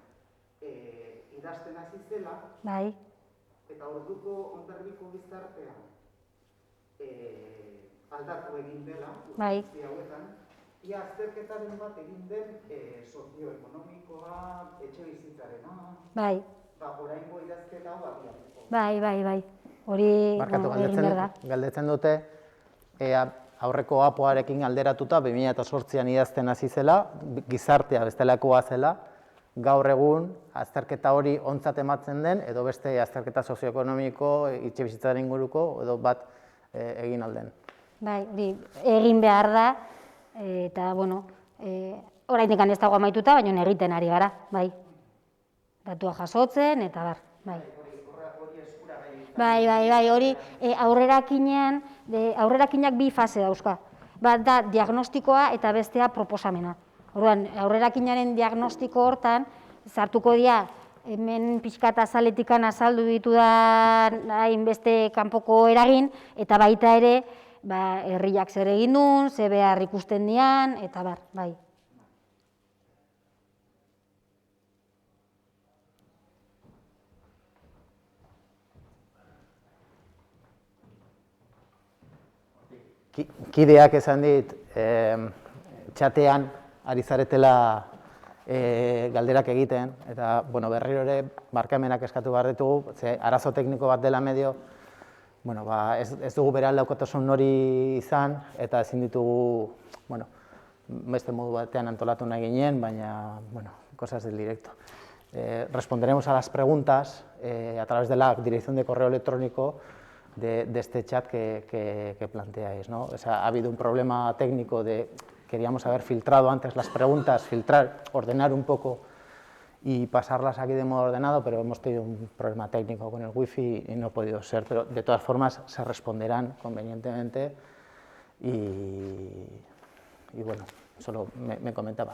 idazten hasi zela, eta orduko Hondarribiko gizartean aldatu egin dela, urte hauetan, ia azterketaren bat egin den sozioekonomikoa, etxe bizitzarena, oraingo idazketa hau abiatzeko. Bai, hori egin behar da. Galdetzen dute, aurreko apoarekin alderatuta, 2008an idazten hasi zela, gizartea bestelakoa zela, gaur egun azterketa hori ontzat ematzen den, edo beste azterketa sozioekonomiko, etxe bizitzaren inguruko, edo bat egin alden. Bai, hori egin behar da, eta, oraindik ez dago amaituta, baina egiten ari gara, bai. Datua jasotzen, eta bar, bai. Bai, hori aurrerakinak 2 fase dauzka. Bat da diagnostikoa eta bestea proposamena. Orduan, aurrerakinaren diagnostiko hortan, sartuko dira, hemen pixkat azaletikan azaldu ditudan hainbeste kanpoko eragin, eta baita ere, herriak zer egin duen, ze behar ikusten dian, eta bar, bai. Kideak esan dit, txatean ari zaretela galderak egiten, eta berriro ere barkamenak eskatu behar ditugu, ze arazo tekniko bat dela medio, ez dugu bere aldaukotasun hori izan, eta ezin ditugu, beste modu batean antolatu nahi ginen, baina, cosas del directo. Responderemos a las preguntas a través de la dirección de correo electrónico de este chat que planteáis, ¿no? O sea, ha habido un problema técnico de, queríamos haber filtrado antes las preguntas, ordenar un poco y pasarlas aquí de modo ordenado, pero hemos tenido un problema técnico con el wifi y no ha podido ser, pero de todas formas se responderán convenientemente y bueno, solo me comentaba.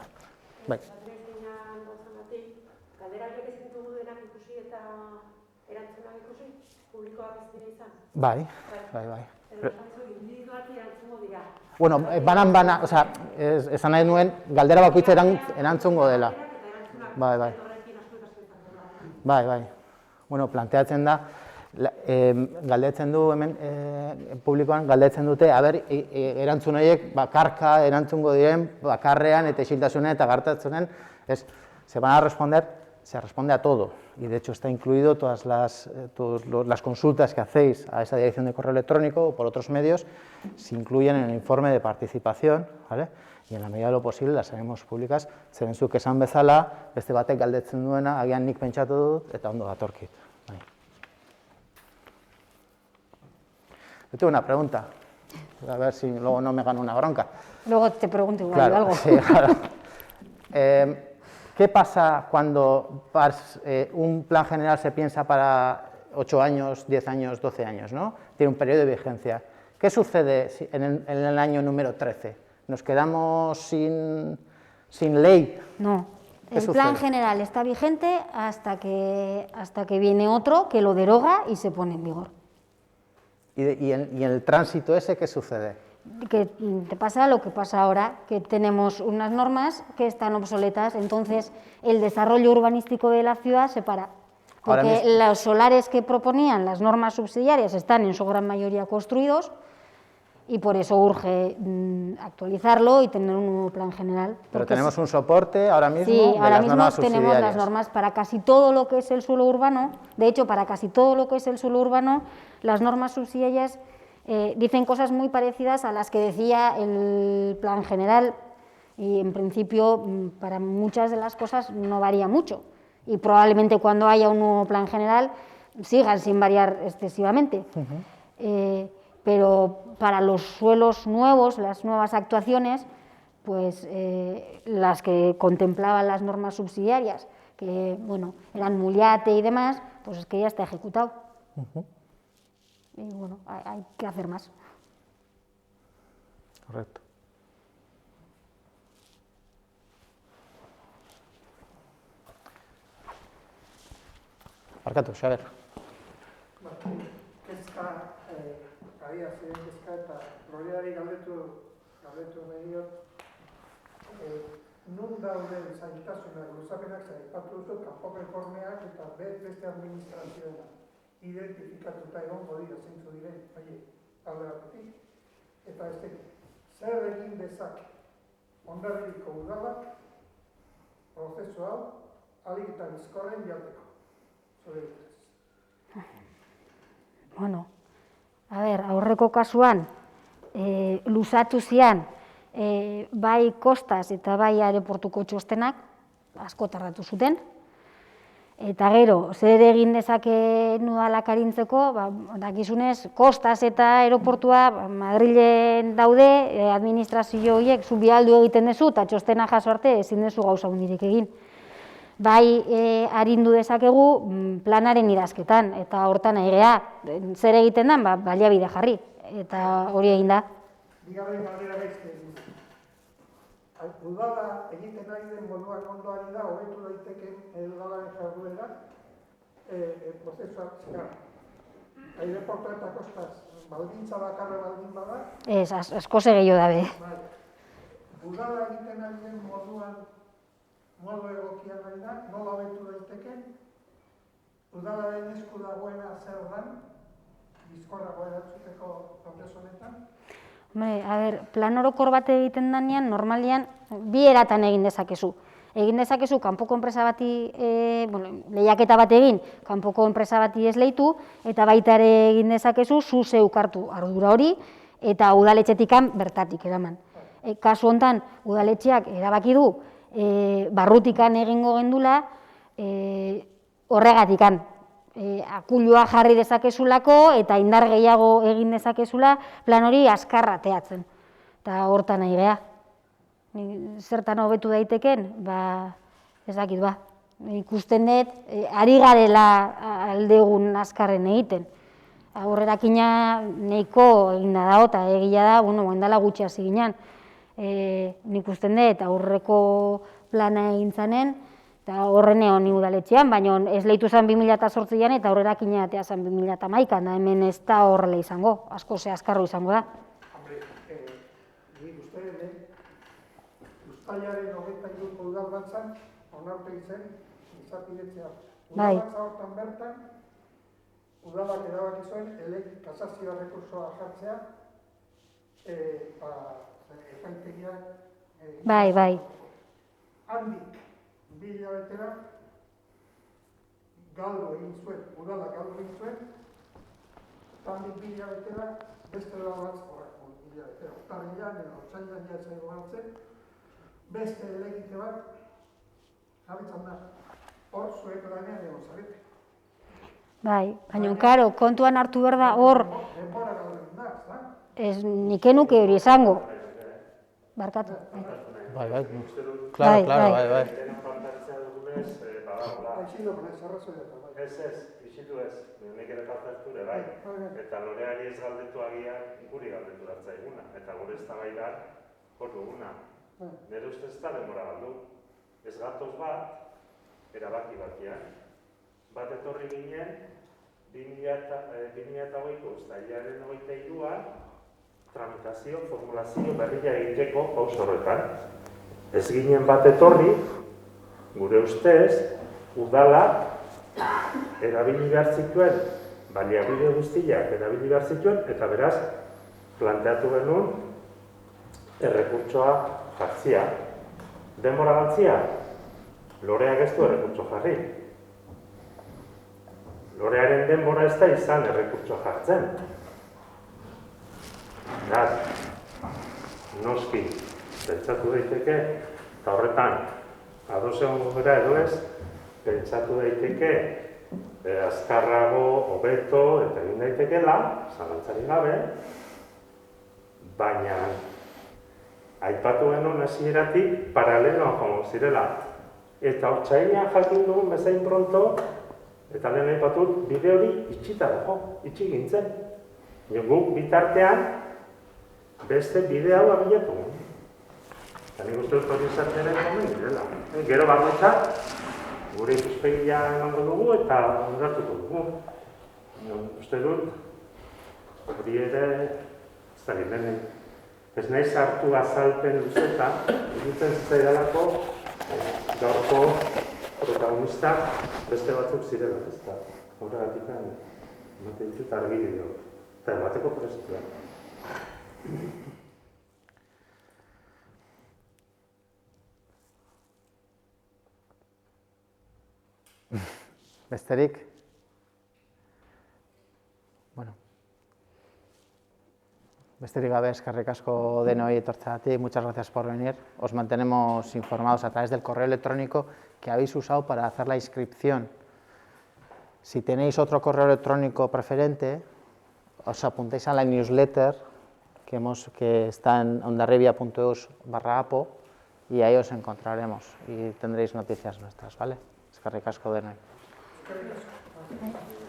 Bai. Bai. Bueno, banan, o sea, esan nahi nuen, galdera bakoitza erantzungo dela. Bai. Bueno, planteatzen da, galdetzen du hemen publikoan, galdetzen dute, erantzun horiek bakarka erantzungo diren, bakarrean eta isiltasunen eta gartatzunen, se van a responder, se responde a todo, y de hecho está incluido todas las consultas que hacéis a esa dirección de correo electrónico o por otros medios, se incluyen en el informe de participación, ¿vale? Y en la medida de lo posible las haremos públicas, zeren zuk esan bezala, beste batek galdetzen duena, agian nik pentsatu dut, eta ondo datorkit. Yo tengo una pregunta. A ver si luego no me gano una bronca. Luego te pregunto igual Claro, algo. sí, claro. ¿Qué pasa cuando un plan general se piensa para 8 años, 10 años, 12 años, ¿no? Tiene un periodo de vigencia. ¿Qué sucede en el año número 13? ¿Nos quedamos sin ley? No, ¿Qué el plan sucede? general está vigente hasta que viene otro que lo deroga y se pone en vigor. ¿Y en el tránsito ese qué sucede? Que te pasa lo que pasa ahora, que tenemos unas normas que están obsoletas, entonces el desarrollo urbanístico de la ciudad se para. Ahora Porque mismo. los solares que proponían las normas subsidiarias están en su gran mayoría construidos y por eso urge actualizarlo y tener un nuevo plan general. Pero Porque tenemos un soporte ahora mismo sí, de ahora las mismo normas tenemos subsidiarias. las normas para casi todo lo que es el suelo urbano. De hecho, para casi todo lo que es el suelo urbano, las normas subsidiarias dicen cosas muy parecidas a las que decía el plan general y en principio para muchas de las cosas no varía mucho y probablemente cuando haya un nuevo plan general sigan sin variar excesivamente. Pero para los suelos nuevos, las nuevas actuaciones, pues las que contemplaban las normas subsidiarias, que bueno, eran Muliate y demás, pues es que ya está ejecutado. Y bueno, hay que hacer más. Correcto. Barkatu, Xaber. Kezka, adia ziren kezka eta Loriari galdetu nahi diot, nun dauden zaintasunak, luzapenak zaipatu duzu, kanpoko informeak eta beste administrazioena identifikatuta egongo dira, zeintzu diren, alde batetik. Eta zer egin dezake Hondarribiko udalak prozesu hau ahalik eta bizkorren jateko. Zure dituz. Bueno, a ber, aurreko kasuan, luzatu zian, bai kostaz eta bai aireportuko txostenak, asko tardatu zuten, eta gero, zer egin dezake udalak arintzeko, dakizunez, kostaz eta aeroportua Madrilen daude, administrazio horiek zubialdu egiten dezu, eta txostena jaso arte ezin dezu gauza hundirik egin. Bai arindu dezakegu planaren idazketan, eta hortan egea, zer egiten den, baliabide jarri, eta hori egin da. Bigarren galdera beste egin. Udala egiten ari den moduan ondo ari da, hobetu daiteken udalaren jarduera, prozesua zera. Aireportua eta kostaz, baldintza bakarra baldin bada. Ez, asko gehiago dabe. Udala egiten ari den moduan, modu egokian ari da, nola hobetu daiteken, udalaren esku dagoena zer dan, bizkorrago eratzuteko prozesu honetan. A ber, plan orokor bat egiten danean, normalian, bi eratan egin dezakezu. Egin dezakezu, kanpoko enpresa bati, lehiaketa bat egin, kanpoko enpresa bati esleitu, eta baita ere egin dezakezu, zu zeuk hartu ardura hori, eta udaletxetikan bertatik eraman. Kasu hontan, udaletxeak erabaki du, barrutikan egingo gendula, horregatikan. Akulua jarri dezakezulako eta indar gehiago egin dezakezula plan hori azkarra teatzen. Eta hortan nahi geha. Zertan hobetu daiteken, ez dakit ikusten dut, ari garela aldegun azkarren egiten. Aurrerakina nahiko eginda dago eta egia da, guendala gutxi hasi ginen. Nik ikusten dut aurreko plana egin zanen, eta horrene honi udaletxean, baina ez lehitu zen 2008an eta aurrerakina atea zen 2011an, da hemen ez da horrela izango, asko ze azkarro izango da. Hombre, nik uste dut, Uztailaren 23ko udalbatzan, onartu izen, izapidetzea. Udalbatza hortan bertan, udalak erabaki zuen, kasazioa rekursoa jartzea, epaitegiak... Bai. Handik, 2 hilabetera, galdu egin zuen, udalak galdu egin zuen, eta handik 2 hilabetera, beste udalbatz, 2 hilabetera, Urtarrilan edo Otsailean jatzaigo galtzen, beste elegite bat, jabetzan da, hor zuek lanean egon zarete. Bai, baina, karo, kontuan hartu behar da hor... Denbora galdu egin da, nik enuke hori esango. Barkatu. Bai, claro. Isildu ez, nik ere partartu ere, bai. Eta Loreari ez galdetu agian, guri galdetu hartzaiguna. Eta gure eztabaidan hor duguna. Nire ustez ez da denbora galdu. Ez gatoz bat, erabaki batean. Bat etorri ginen, 2008ko uztailaren 23an, tramitazio, formulazio berria egiteko paus horretan. Ez ginen bat etorri, gure ustez, udalak erabili behar zituen, baliabide guztiak erabili behar zituen, eta beraz, planteatu genuen errekurtsoa jartzia. Denbora galtzia, Loreak ez du errekurtso jarri. Lorearen denbora ez da izan errekurtso jartzen. Beraz, noski, pentsatu daiteke, eta horretan, ados egongo gara edo ez, pentsatu daiteke azkarrago, hobeto eta egin daitekeela, zalantzarik gabe, baina aipatu genuen hasieratik paraleloan joango zirela. Eta otsailean jakin dugun bezain pronto, eta lehen aipatut, bide hori itxita dago, itxi gintzen. Guk bitartean, beste bide hau abilatu. Eta nik uste dut hori izatea komen direla. Gero bakoitzak, gure ikuspegia emango dugu eta onartuko dugu. Uste dut, hori ere, ez da ginen, ez nahi sartu azalpen luzetan, egiten zaidalako gaurko protagonistak beste batzuk zirela, ez da. Horregatik ematen ditut argi dio, eta emateko prestua. Besterik? Bueno. Besterik gabe, eskerrik asko denoi etortzeagatik, muchas gracias por venir. Os mantenemos informados a través del correo electrónico que habéis usado para hacer la inscripción. Si tenéis otro correo electrónico preferente, os apuntáis a la newsletter que está en ondarribia.eus/apo y ahí os encontraremos y tendréis noticias nuestras, ¿vale? Eskerrik asko denoi. Eskerrik asko.